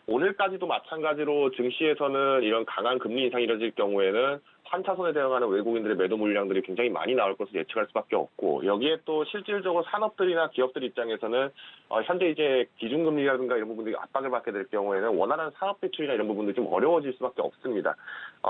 오늘까지도 마찬가지로 증시에서는 이런 강한 금리 인상이 이뤄질 경우에는 환차손에 대응하는 외국인들의 매도 물량들이 굉장히 많이 나올 것으로 예측할 수밖에 없고, 여기에 또 실질적으로 산업들이나 기업들 입장에서는 현재 이제 기준금리라든가 이런 부분들이 압박을 받게 될 경우에는 원활한 사업 배출이나 이런 부분들이 좀 어려워질 수밖에 없습니다.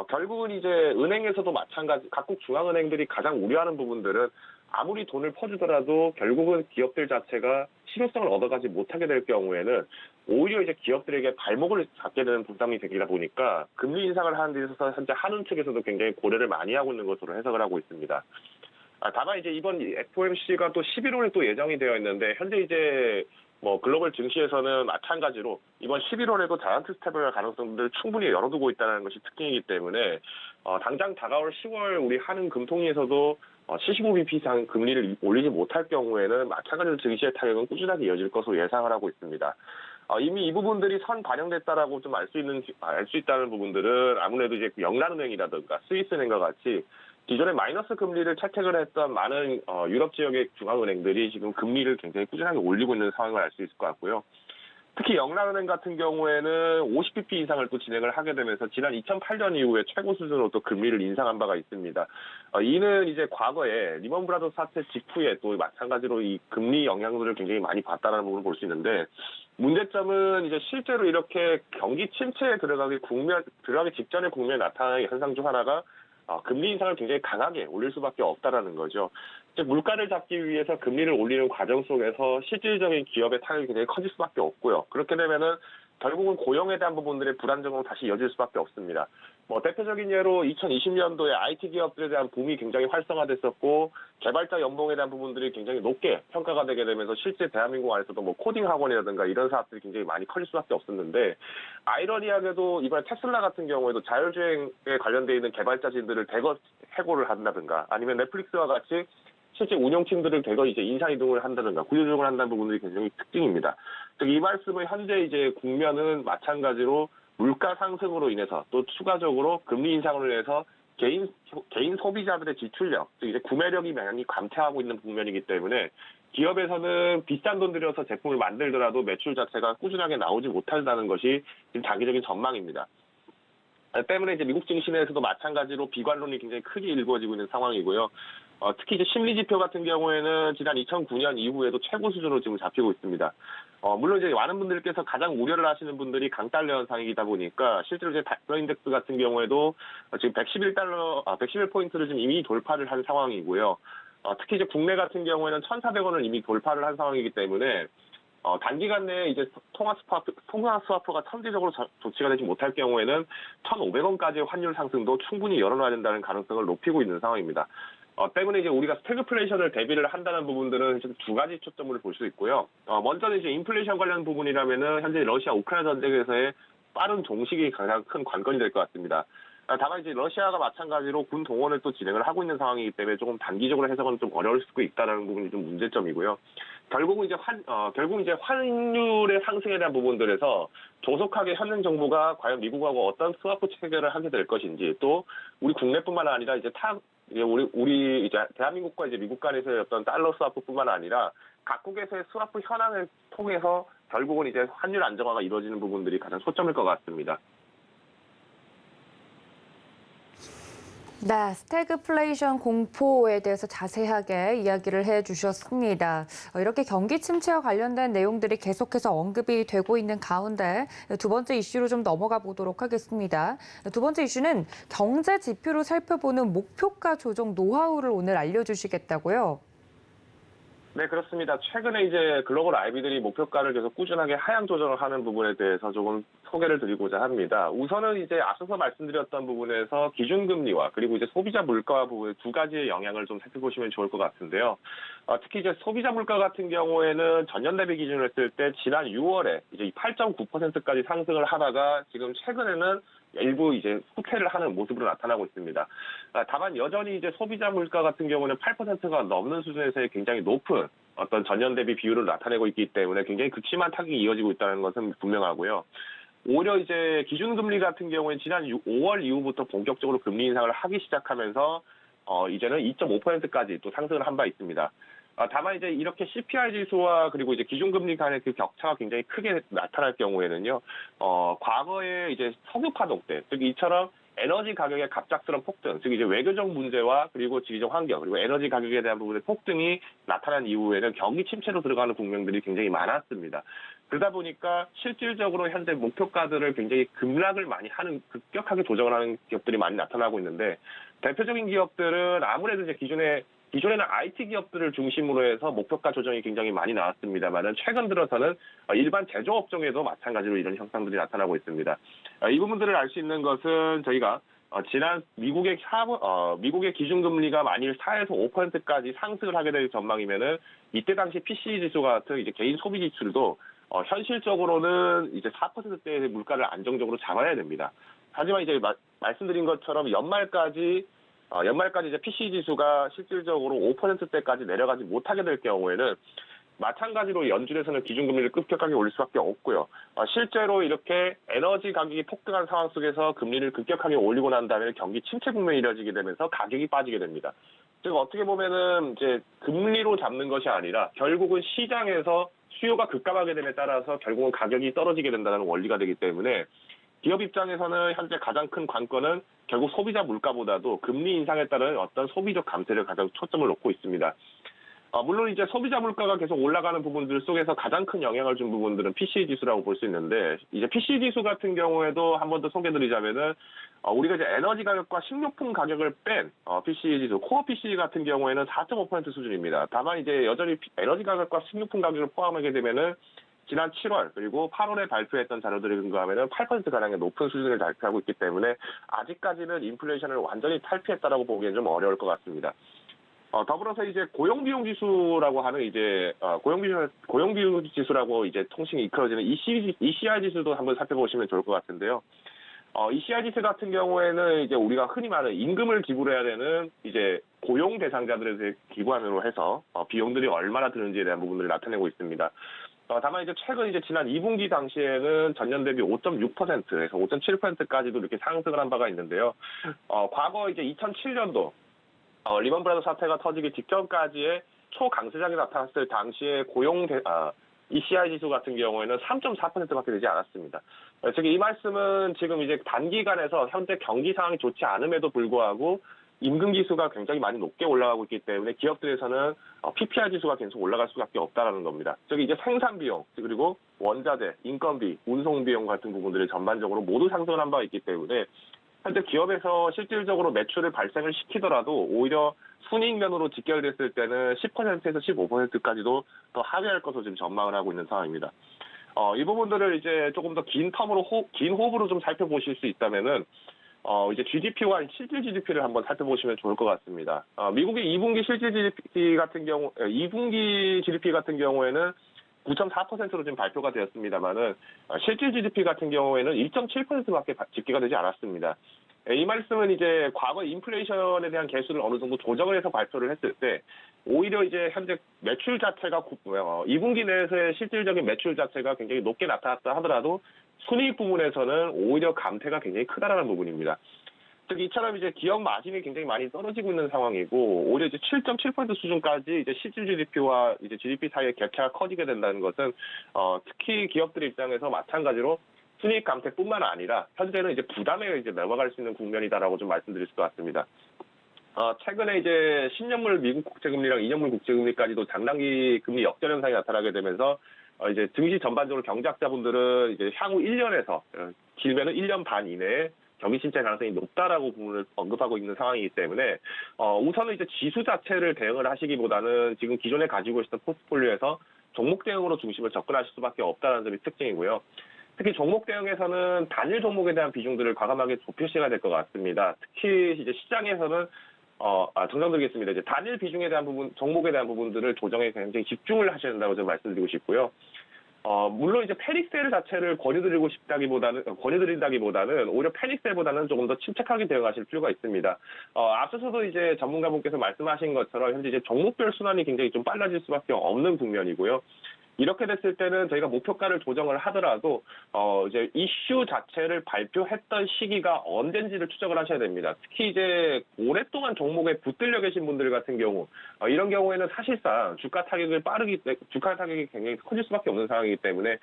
결국은 이제 은행에서도 마찬가지, 각국 중앙은행들이 가장 우려하는 부분들은 아무리 돈을 퍼주더라도 결국은 기업들 자체가 실효성을 얻어가지 못하게 될 경우에는 오히려 이제 기업들에게 발목을 잡게 되는 부담이 되다 보니까 금리 인상을 하는 데 있어서 현재 한은 측에서도 굉장히 고려를 많이 하고 있는 것으로 해석을 하고 있습니다. 다만 이제 이번 FOMC가 또 11월에 또 예정이 되어 있는데 현재 이제 글로벌 증시에서는 마찬가지로 이번 11월에도 자이언트 스텝을 할 가능성들을 충분히 열어두고 있다는 것이 특징이기 때문에 당장 다가올 10월 우리 한은 금통위에서도 75bp 이상 금리를 올리지 못할 경우에는 마찬가지로 증시의 타격은 꾸준하게 이어질 것으로 예상을 하고 있습니다. 이미 이 부분들이 선 반영됐다라고 좀 알 수 있다는 부분들은 아무래도 이제 영란은행이라든가 스위스은행과 같이 기존에 마이너스 금리를 채택을 했던 많은 유럽 지역의 중앙은행들이 지금 금리를 굉장히 꾸준하게 올리고 있는 상황을 알 수 있을 것 같고요. 특히 영랑은행 같은 경우에는 50bp 인상을 또 진행을 하게 되면서 지난 2008년 이후에 최고 수준으로 또 금리를 인상한 바가 있습니다. 이는 이제 과거에 리먼 브라더스 사태 직후에 또 마찬가지로 이 금리 영향들을 굉장히 많이 봤다는 부분을 볼 수 있는데, 문제점은 이제 실제로 이렇게 경기 침체에 들어가기 직전의 국면에 나타나는 현상 중 하나가 금리 인상을 굉장히 강하게 올릴 수밖에 없다라는 거죠. 즉 물가를 잡기 위해서 금리를 올리는 과정 속에서 실질적인 기업의 타격이 굉장히 커질 수밖에 없고요. 그렇게 되면은 결국은 고용에 대한 부분들의 불안정으로 다시 이어질 수밖에 없습니다. 대표적인 예로 2020년도에 IT 기업들에 대한 붐이 굉장히 활성화됐었고, 개발자 연봉에 대한 부분들이 굉장히 높게 평가가 되게 되면서 실제 대한민국 안에서도 코딩 학원이라든가 이런 사업들이 굉장히 많이 커질 수밖에 없었는데, 아이러니하게도 이번에 테슬라 같은 경우에도 자율주행에 관련되어 있는 개발자진들을 대거 해고를 한다든가, 아니면 넷플릭스와 같이 실제 운영팀들을 대거 이제 인사 이동을 한다든가 구조조정을 한다는 부분들이 굉장히 특징입니다. 즉 이 말씀은 현재 이제 국면은 마찬가지로 물가 상승으로 인해서 또 추가적으로 금리 인상으로 인해서 개인 소비자들의 지출력, 즉 이제 구매력이 많이 감퇴하고 있는 국면이기 때문에 기업에서는 비싼 돈 들여서 제품을 만들더라도 매출 자체가 꾸준하게 나오지 못한다는 것이 지금 장기적인 전망입니다. 때문에 이제 미국 증시 내에서도 마찬가지로 비관론이 굉장히 크게 일구어지고 있는 상황이고요. 특히 이제 심리 지표 같은 경우에는 지난 2009년 이후에도 최고 수준으로 지금 잡히고 있습니다. 물론 이제 많은 분들께서 가장 우려를 하시는 분들이 강달러 현상이다 보니까 실제로 이제 달러 인덱스 같은 경우에도 지금 111포인트를 지금 이미 돌파를 한 상황이고요. 특히 이제 국내 같은 경우에는 1,400원을 이미 돌파를 한 상황이기 때문에 단기간 내에 이제 통화 스와프가 선제적으로 조치가 되지 못할 경우에는 1,500원까지의 환율 상승도 충분히 열어놔야 된다는 가능성을 높이고 있는 상황입니다. 때문에 이제 우리가 스태그플레이션을 대비를 한다는 부분들은 두 가지 초점을 볼 수 있고요. 먼저는 이제 인플레이션 관련 부분이라면은 현재 러시아 우크라이나 전쟁에서의 빠른 종식이 가장 큰 관건이 될 것 같습니다. 다만 이제 러시아가 마찬가지로 군 동원을 또 진행을 하고 있는 상황이기 때문에 조금 단기적으로 해석은 좀 어려울 수도 있다는 부분이 좀 문제점이고요. 결국은 이제 환율의 상승에 대한 부분들에서 조속하게 현행 정부가 과연 미국하고 어떤 스와프 체결을 하게 될 것인지, 또 우리 국내뿐만 아니라 이제 우리 이제 대한민국과 이제 미국 간에서의 어떤 달러 스와프뿐만 아니라 각국에서의 스와프 현황을 통해서 결국은 이제 환율 안정화가 이루어지는 부분들이 가장 초점일 것 같습니다. 네, 스태그플레이션 공포에 대해서 자세하게 이야기를 해주셨습니다. 이렇게 경기 침체와 관련된 내용들이 계속해서 언급이 되고 있는 가운데 두 번째 이슈로 좀 넘어가 보도록 하겠습니다. 두 번째 이슈는 경제 지표로 살펴보는 목표가 조정 노하우를 오늘 알려주시겠다고요? 네, 그렇습니다. 최근에 이제 글로벌 IB들이 목표가를 계속 꾸준하게 하향 조정을 하는 부분에 대해서 조금 소개를 드리고자 합니다. 우선은 이제 앞서서 말씀드렸던 부분에서 기준금리와 그리고 이제 소비자 물가 부분 두 가지의 영향을 좀 살펴보시면 좋을 것 같은데요. 특히 이제 소비자 물가 같은 경우에는 전년 대비 기준으로 했을 때 지난 6월에 이제 8.9%까지 상승을 하다가 지금 최근에는 일부 이제 후퇴를 하는 모습으로 나타나고 있습니다. 다만 여전히 이제 소비자 물가 같은 경우는 8%가 넘는 수준에서의 굉장히 높은 어떤 전년 대비 비율을 나타내고 있기 때문에 굉장히 극심한 타격이 이어지고 있다는 것은 분명하고요. 오히려 이제 기준금리 같은 경우에 지난 5월 이후부터 본격적으로 금리 인상을 하기 시작하면서 이제는 2.5%까지 또 상승을 한 바 있습니다. 다만 이제 이렇게 CPI 지수와 그리고 이제 기준금리 간의 그 격차가 굉장히 크게 나타날 경우에는요, 과거에 이제 석유 파동 때, 즉 이처럼 에너지 가격의 갑작스러운 폭등, 즉 이제 외교적 문제와 그리고 지리적 환경, 그리고 에너지 가격에 대한 부분의 폭등이 나타난 이후에는 경기 침체로 들어가는 국면들이 굉장히 많았습니다. 그러다 보니까 실질적으로 현재 목표가들을 굉장히 급락을 많이 하는, 급격하게 조정을 하는 기업들이 많이 나타나고 있는데, 대표적인 기업들은 아무래도 이제 기존에는 IT 기업들을 중심으로 해서 목표가 조정이 굉장히 많이 나왔습니다만은 최근 들어서는 일반 제조업종에도 마찬가지로 이런 현상들이 나타나고 있습니다. 이 부분들을 알 수 있는 것은 저희가 지난 미국의 기준금리가 만일 4에서 5%까지 상승을 하게 될 전망이면은 이때 당시 PCE 지수 같은 이제 개인 소비 지출도 현실적으로는 이제 4%대의 물가를 안정적으로 잡아야 됩니다. 하지만 이제 말씀드린 것처럼 연말까지 이제 PC 지수가 실질적으로 5%대까지 내려가지 못하게 될 경우에는 마찬가지로 연준에서는 기준금리를 급격하게 올릴 수밖에 없고요. 실제로 이렇게 에너지 가격이 폭등한 상황 속에서 금리를 급격하게 올리고 난 다음에 경기 침체 국면이 이뤄지게 되면서 가격이 빠지게 됩니다. 즉 어떻게 보면은 이제 금리로 잡는 것이 아니라 결국은 시장에서 수요가 급감하게 됨에 따라서 결국은 가격이 떨어지게 된다는 원리가 되기 때문에 기업 입장에서는 현재 가장 큰 관건은 결국 소비자 물가보다도 금리 인상에 따른 어떤 소비적 감세를 가장 초점을 놓고 있습니다. 물론 이제 소비자 물가가 계속 올라가는 부분들 속에서 가장 큰 영향을 준 부분들은 PCE 지수라고 볼 수 있는데, 이제 PCE 지수 같은 경우에도 한 번 더 소개드리자면은 우리가 이제 에너지 가격과 식료품 가격을 뺀 PCE 지수, 코어 PCE 같은 경우에는 4.5% 수준입니다. 다만 이제 여전히 에너지 가격과 식료품 가격을 포함하게 되면은 지난 7월 그리고 8월에 발표했던 자료들에 근거하면은 8%가량의 높은 수준을 발표하고 있기 때문에 아직까지는 인플레이션을 완전히 탈피했다라고 보기엔 좀 어려울 것 같습니다. 더불어서 이제 고용비용 지수라고 하는 이제 고용비용 지수라고 이제 통칭이 이끌어지는 ECI 지수도 한번 살펴보시면 좋을 것 같은데요. ECI 지수 같은 경우에는 이제 우리가 흔히 말하는 임금을 지불해야 되는 이제 고용 대상자들에 대해 기부함으로 해서 비용들이 얼마나 드는지에 대한 부분들을 나타내고 있습니다. 다만 이제 최근 이제 지난 2분기 당시에는 전년 대비 5.6%에서 5.7%까지도 이렇게 상승을 한 바가 있는데요. 과거 이제 2007년도 리먼 브라더 사태가 터지기 직전까지의 초강세장이 나타났을 당시에 ECI 지수 같은 경우에는 3.4%밖에 되지 않았습니다. 즉 이 말씀은 지금 이제 단기간에서 현재 경기 상황이 좋지 않음에도 불구하고 임금 지수가 굉장히 많이 높게 올라가고 있기 때문에 기업들에서는 PPI 지수가 계속 올라갈 수밖에 없다라는 겁니다. 즉 이제 생산 비용 그리고 원자재, 인건비, 운송 비용 같은 부분들이 전반적으로 모두 상승을 한 바가 있기 때문에 현재 기업에서 실질적으로 매출을 발생을 시키더라도 오히려 순이익면으로 직결됐을 때는 10%에서 15%까지도 더 하회할 것으로 지금 전망을 하고 있는 상황입니다. 이 부분들을 이제 조금 더 긴 호흡으로 좀 살펴보실 수 있다면은 이제 GDP와 실질 GDP를 한번 살펴보시면 좋을 것 같습니다. 미국의 2분기 실질 GDP 같은 경우, 2분기 GDP 같은 경우에는 9.4%로 지금 발표가 되었습니다만은 실질 GDP 같은 경우에는 1.7%밖에 집계가 되지 않았습니다. 이 말씀은 이제 과거 인플레이션에 대한 개수를 어느 정도 조정을 해서 발표를 했을 때 오히려 이제 현재 매출 자체가 2분기 내에서의 실질적인 매출 자체가 굉장히 높게 나타났다 하더라도 순이익 부분에서는 오히려 감퇴가 굉장히 크다라는 부분입니다. 즉 이처럼 이제 기업 마진이 굉장히 많이 떨어지고 있는 상황이고 오히려 이제 7.7% 수준까지 이제 실질 GDP와 이제 GDP 사이의 격차가 커지게 된다는 것은 특히 기업들 입장에서 마찬가지로 순이익 감퇴뿐만 아니라 현재는 이제 부담에 이제 넘어갈 수 있는 국면이다라고 좀 말씀드릴 것 같습니다. 최근에 이제 10년물 미국 국채금리랑 2년물 국채금리까지도 장단기 금리 역전 현상이 나타나게 되면서 이제 증시 전반적으로 경제학자분들은 이제 향후 1년에서 길면은 1년 반 이내에 경기 침체 가능성이 높다라고 부분을 언급하고 있는 상황이기 때문에 우선은 이제 지수 자체를 대응을 하시기보다는 지금 기존에 가지고 있었던 포트폴리오에서 종목 대응으로 중심을 접근하실 수밖에 없다는 점이 특징이고요. 특히 종목 대응에서는 단일 종목에 대한 비중들을 과감하게 좁히셔야 될 것 같습니다. 특히 이제 시장에서는 정정드리겠습니다. 이제 단일 비중에 대한 부분, 종목에 대한 부분들을 조정에 굉장히 집중을 하셔야 된다고 좀 말씀드리고 싶고요. 물론 이제 패닉셀 자체를 권유드린다기보다는 오히려 패닉셀보다는 조금 더 침착하게 대응하실 필요가 있습니다. 앞서서도 이제 전문가분께서 말씀하신 것처럼 현재 이제 종목별 순환이 굉장히 좀 빨라질 수밖에 없는 국면이고요. 이렇게 됐을 때는 저희가 목표가를 조정을 하더라도 이제 이슈 자체를 발표했던 시기가 언젠지를 추적을 하셔야 됩니다. 특히 이제 오랫동안 종목에 붙들려 계신 분들 같은 경우 이런 경우에는 사실상 주가 타격이 굉장히 커질 수밖에 없는 상황이기 때문에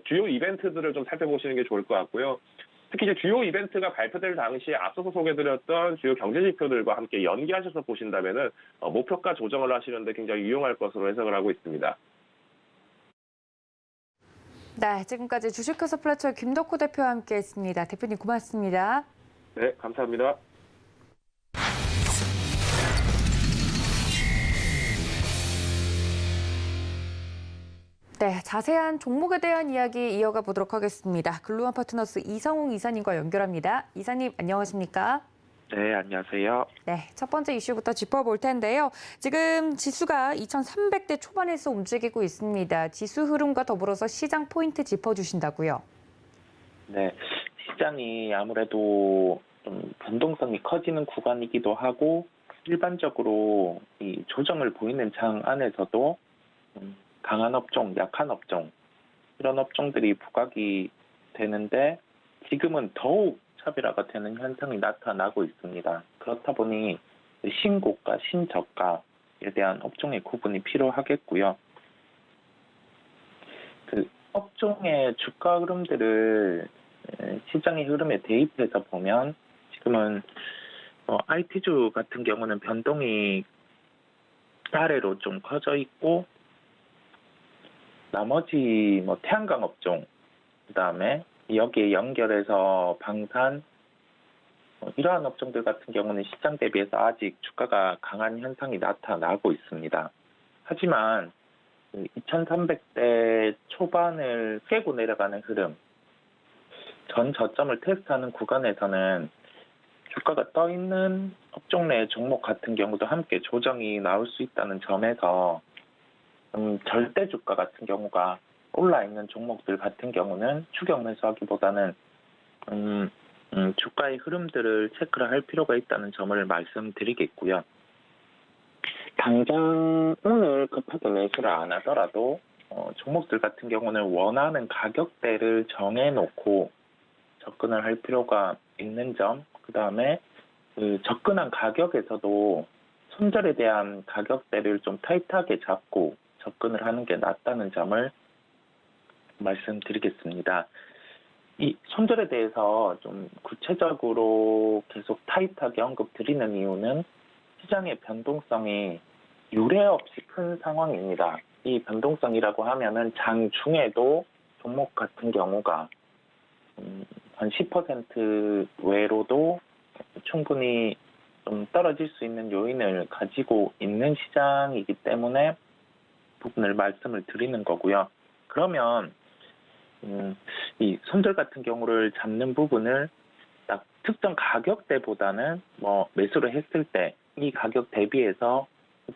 주요 이벤트들을 좀 살펴보시는 게 좋을 것 같고요. 특히 이제 주요 이벤트가 발표될 당시에 앞서서 소개드렸던 주요 경제 지표들과 함께 연계하셔서 보신다면은 목표가 조정을 하시는데 굉장히 유용할 것으로 해석을 하고 있습니다. 네, 지금까지 주식회사 플래처의 김덕호 대표와 함께했습니다. 대표님 고맙습니다. 네, 감사합니다. 네, 자세한 종목에 대한 이야기 이어가 보도록 하겠습니다. 글로원 파트너스 이성웅 이사님과 연결합니다. 이사님 안녕하십니까? 네, 안녕하세요. 네, 첫 번째 이슈부터 짚어볼 텐데요. 지금 지수가 2,300대 초반에서 움직이고 있습니다. 지수 흐름과 더불어서 시장 포인트 짚어주신다고요? 네, 시장이 아무래도 좀 변동성이 커지는 구간이기도 하고 일반적으로 이 조정을 보이는 장 안에서도 강한 업종, 약한 업종 이런 업종들이 부각이 되는데 지금은 더욱 차별화가 되는 현상이 나타나고 있습니다. 그렇다 보니 신고가, 신저가에 대한 업종의 구분이 필요하겠고요. 업종의 주가 흐름들을 시장의 흐름에 대입해서 보면 지금은 IT주 같은 경우는 변동이 아래로 좀 커져 있고 나머지 태양광 업종 그다음에 여기에 연결해서 방산 이러한 업종들 같은 경우는 시장 대비해서 아직 주가가 강한 현상이 나타나고 있습니다. 하지만 2300대 초반을 깨고 내려가는 흐름, 전 저점을 테스트하는 구간에서는 주가가 떠 있는 업종 내 종목 같은 경우도 함께 조정이 나올 수 있다는 점에서 절대 주가 같은 경우가 올라 있는 종목들 같은 경우는 추격 매수하기보다는 주가의 흐름들을 체크를 할 필요가 있다는 점을 말씀드리겠고요. 당장 오늘 급하게 매수를 안 하더라도 종목들 같은 경우는 원하는 가격대를 정해놓고 접근을 할 필요가 있는 점, 그 다음에 접근한 가격에서도 손절에 대한 가격대를 좀 타이트하게 잡고 접근을 하는 게 낫다는 점을 말씀드리겠습니다. 이 손절에 대해서 좀 구체적으로 계속 타이트하게 언급드리는 이유는 시장의 변동성이 유례 없이 큰 상황입니다. 이 변동성이라고 하면은 장중에도 종목 같은 경우가 한 10% 외로도 충분히 좀 떨어질 수 있는 요인을 가지고 있는 시장이기 때문에 부분을 말씀을 드리는 거고요. 그러면 이 손절 같은 경우를 잡는 부분을 딱 특정 가격대보다는 매수를 했을 때 이 가격 대비해서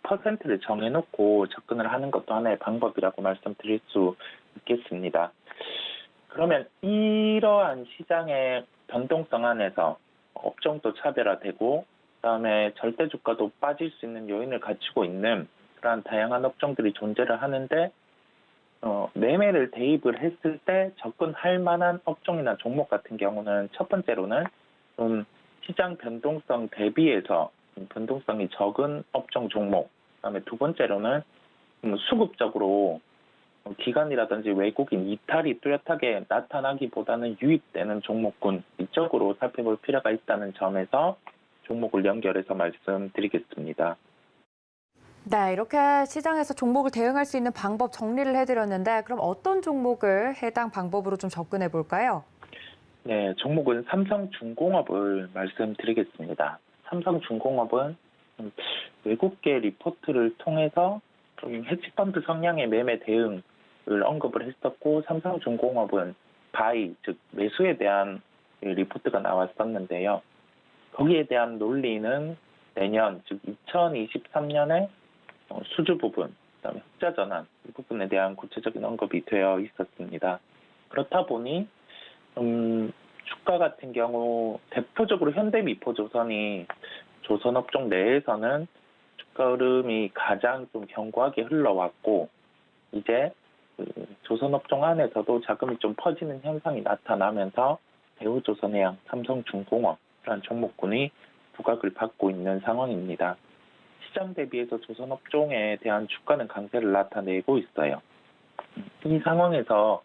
퍼센트를 정해놓고 접근을 하는 것도 하나의 방법이라고 말씀드릴 수 있겠습니다. 그러면 이러한 시장의 변동성 안에서 업종도 차별화되고 그다음에 절대 주가도 빠질 수 있는 요인을 갖추고 있는 그러한 다양한 업종들이 존재를 하는데 매매를 대입을 했을 때 접근할 만한 업종이나 종목 같은 경우는 첫 번째로는 좀 시장 변동성 대비해서 변동성이 적은 업종 종목, 그다음에 두 번째로는 수급적으로 기관이라든지 외국인 이탈이 뚜렷하게 나타나기보다는 유입되는 종목군 이쪽으로 살펴볼 필요가 있다는 점에서 종목을 연결해서 말씀드리겠습니다. 네, 이렇게 시장에서 종목을 대응할 수 있는 방법 정리를 해드렸는데 그럼 어떤 종목을 해당 방법으로 좀 접근해 볼까요? 네, 종목은 삼성중공업을 말씀드리겠습니다. 삼성중공업은 외국계 리포트를 통해서 좀 헤지펀드 성향의 매매 대응을 언급을 했었고 삼성중공업은 바이, 즉 매수에 대한 리포트가 나왔었는데요. 거기에 대한 논리는 내년, 즉 2023년에 수주 부분, 그다음에 흑자 전환 이 부분에 대한 구체적인 언급이 되어 있었습니다. 그렇다 보니 주가 같은 경우 대표적으로 현대미포조선이 조선업종 내에서는 주가 흐름이 가장 좀 견고하게 흘러왔고 이제 조선업종 안에서도 자금이 좀 퍼지는 현상이 나타나면서 대우조선해양, 삼성중공업이라는 종목군이 부각을 받고 있는 상황입니다. 시장 대비해서 조선업종에 대한 주가는 강세를 나타내고 있어요. 이 상황에서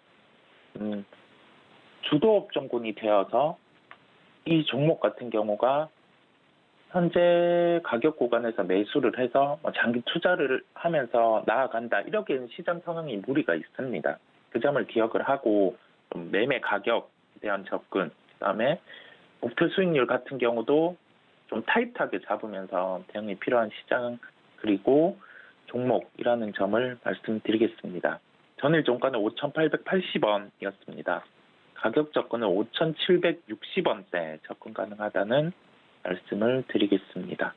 주도업종군이 되어서 이 종목 같은 경우가 현재 가격 구간에서 매수를 해서 장기 투자를 하면서 나아간다. 이렇게는 시장 상황이 무리가 있습니다. 그 점을 기억을 하고 매매 가격에 대한 접근, 그다음에 목표 수익률 같은 경우도 좀 타이트하게 잡으면서 대응이 필요한 시장 그리고 종목이라는 점을 말씀드리겠습니다. 전일 종가는 5,880원이었습니다. 가격 접근은 5,760원대 접근 가능하다는 말씀을 드리겠습니다.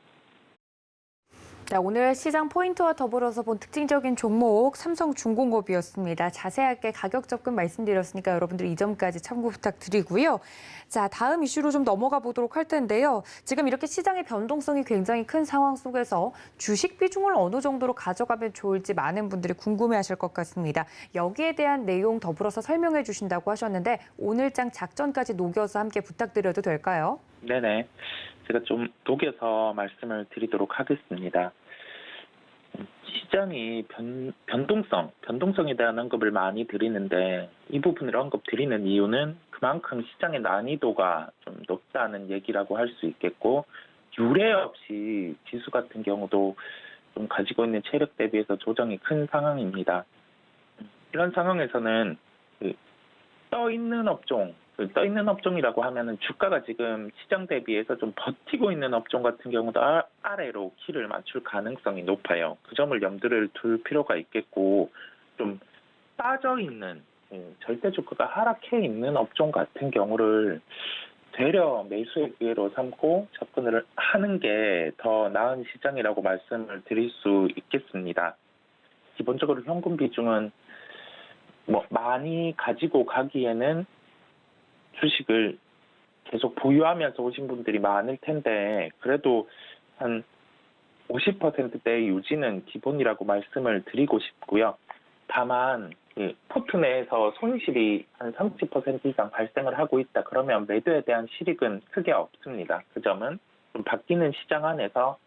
네, 오늘 시장 포인트와 더불어서 본 특징적인 종목 삼성중공업이었습니다. 자세하게 가격 접근 말씀드렸으니까 여러분들 이 점까지 참고 부탁드리고요. 자, 다음 이슈로 좀 넘어가 보도록 할 텐데요. 지금 이렇게 시장의 변동성이 굉장히 큰 상황 속에서 주식 비중을 어느 정도로 가져가면 좋을지 많은 분들이 궁금해하실 것 같습니다. 여기에 대한 내용 더불어서 설명해 주신다고 하셨는데 오늘장 작전까지 녹여서 함께 부탁드려도 될까요? 네네. 제가 좀 녹여서 말씀을 드리도록 하겠습니다. 시장이 변동성에 대한 언급을 많이 드리는데 이 부분을 언급드리는 이유는 그만큼 시장의 난이도가 좀 높다는 얘기라고 할 수 있겠고 유례 없이 지수 같은 경우도 좀 가지고 있는 체력 대비해서 조정이 큰 상황입니다. 이런 상황에서는 떠 있는 업종이라고 하면은 주가가 지금 시장 대비해서 좀 버티고 있는 업종 같은 경우도 아래로 키를 맞출 가능성이 높아요. 그 점을 염두를 둘 필요가 있겠고 좀 빠져 있는 절대 주가가 하락해 있는 업종 같은 경우를 되려 매수의 기회로 삼고 접근을 하는 게 더 나은 시장이라고 말씀을 드릴 수 있겠습니다. 기본적으로 현금 비중은 많이 가지고 가기에는 주식을 계속 보유하면서 오신 분들이 많을 텐데 그래도 한 50%대 유지는 기본이라고 말씀을 드리고 싶고요. 다만 포트 내에서 손실이 한 30% 이상 발생을 하고 있다. 그러면 매도에 대한 실익은 크게 없습니다. 그 점은 좀 바뀌는 시장 안에서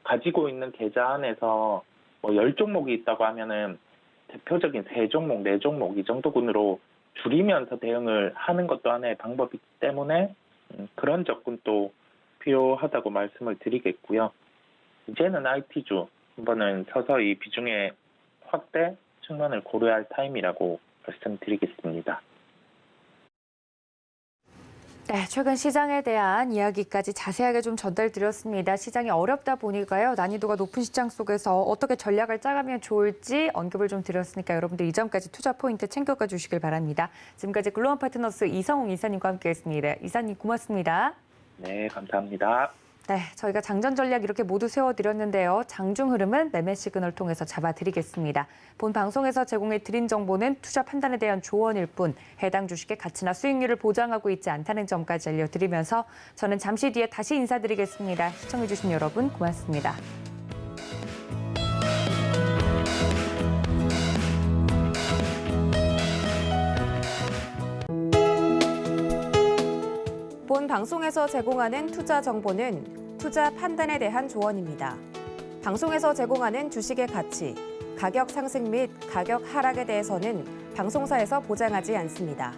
가지고 있는 계좌 안에서 10종목이 있다고 하면은 대표적인 3종목, 4종목 이 정도군으로 줄이면서 대응을 하는 것도 하나의 방법이기 때문에 그런 접근도 필요하다고 말씀을 드리겠고요. 이제는 IT주 한번은 서서히 비중의 확대, 측면을 고려할 타임이라고 말씀드리겠습니다. 네, 최근 시장에 대한 이야기까지 자세하게 좀 전달드렸습니다. 시장이 어렵다 보니까요. 난이도가 높은 시장 속에서 어떻게 전략을 짜가면 좋을지 언급을 좀 드렸으니까 여러분들 이 점까지 투자 포인트 챙겨가 주시길 바랍니다. 지금까지 글로벌 파트너스 이성웅 이사님과 함께했습니다. 이사님 고맙습니다. 네, 감사합니다. 네, 저희가 장전 전략 이렇게 모두 세워드렸는데요. 장중 흐름은 매매 시그널 통해서 잡아드리겠습니다. 본 방송에서 제공해드린 정보는 투자 판단에 대한 조언일 뿐 해당 주식의 가치나 수익률을 보장하고 있지 않다는 점까지 알려드리면서 저는 잠시 뒤에 다시 인사드리겠습니다. 시청해주신 여러분 고맙습니다. 본 방송에서 제공하는 투자 정보는 투자 판단에 대한 조언입니다. 방송에서 제공하는 주식의 가치, 가격 상승 및 가격 하락에 대해서는 방송사에서 보장하지 않습니다.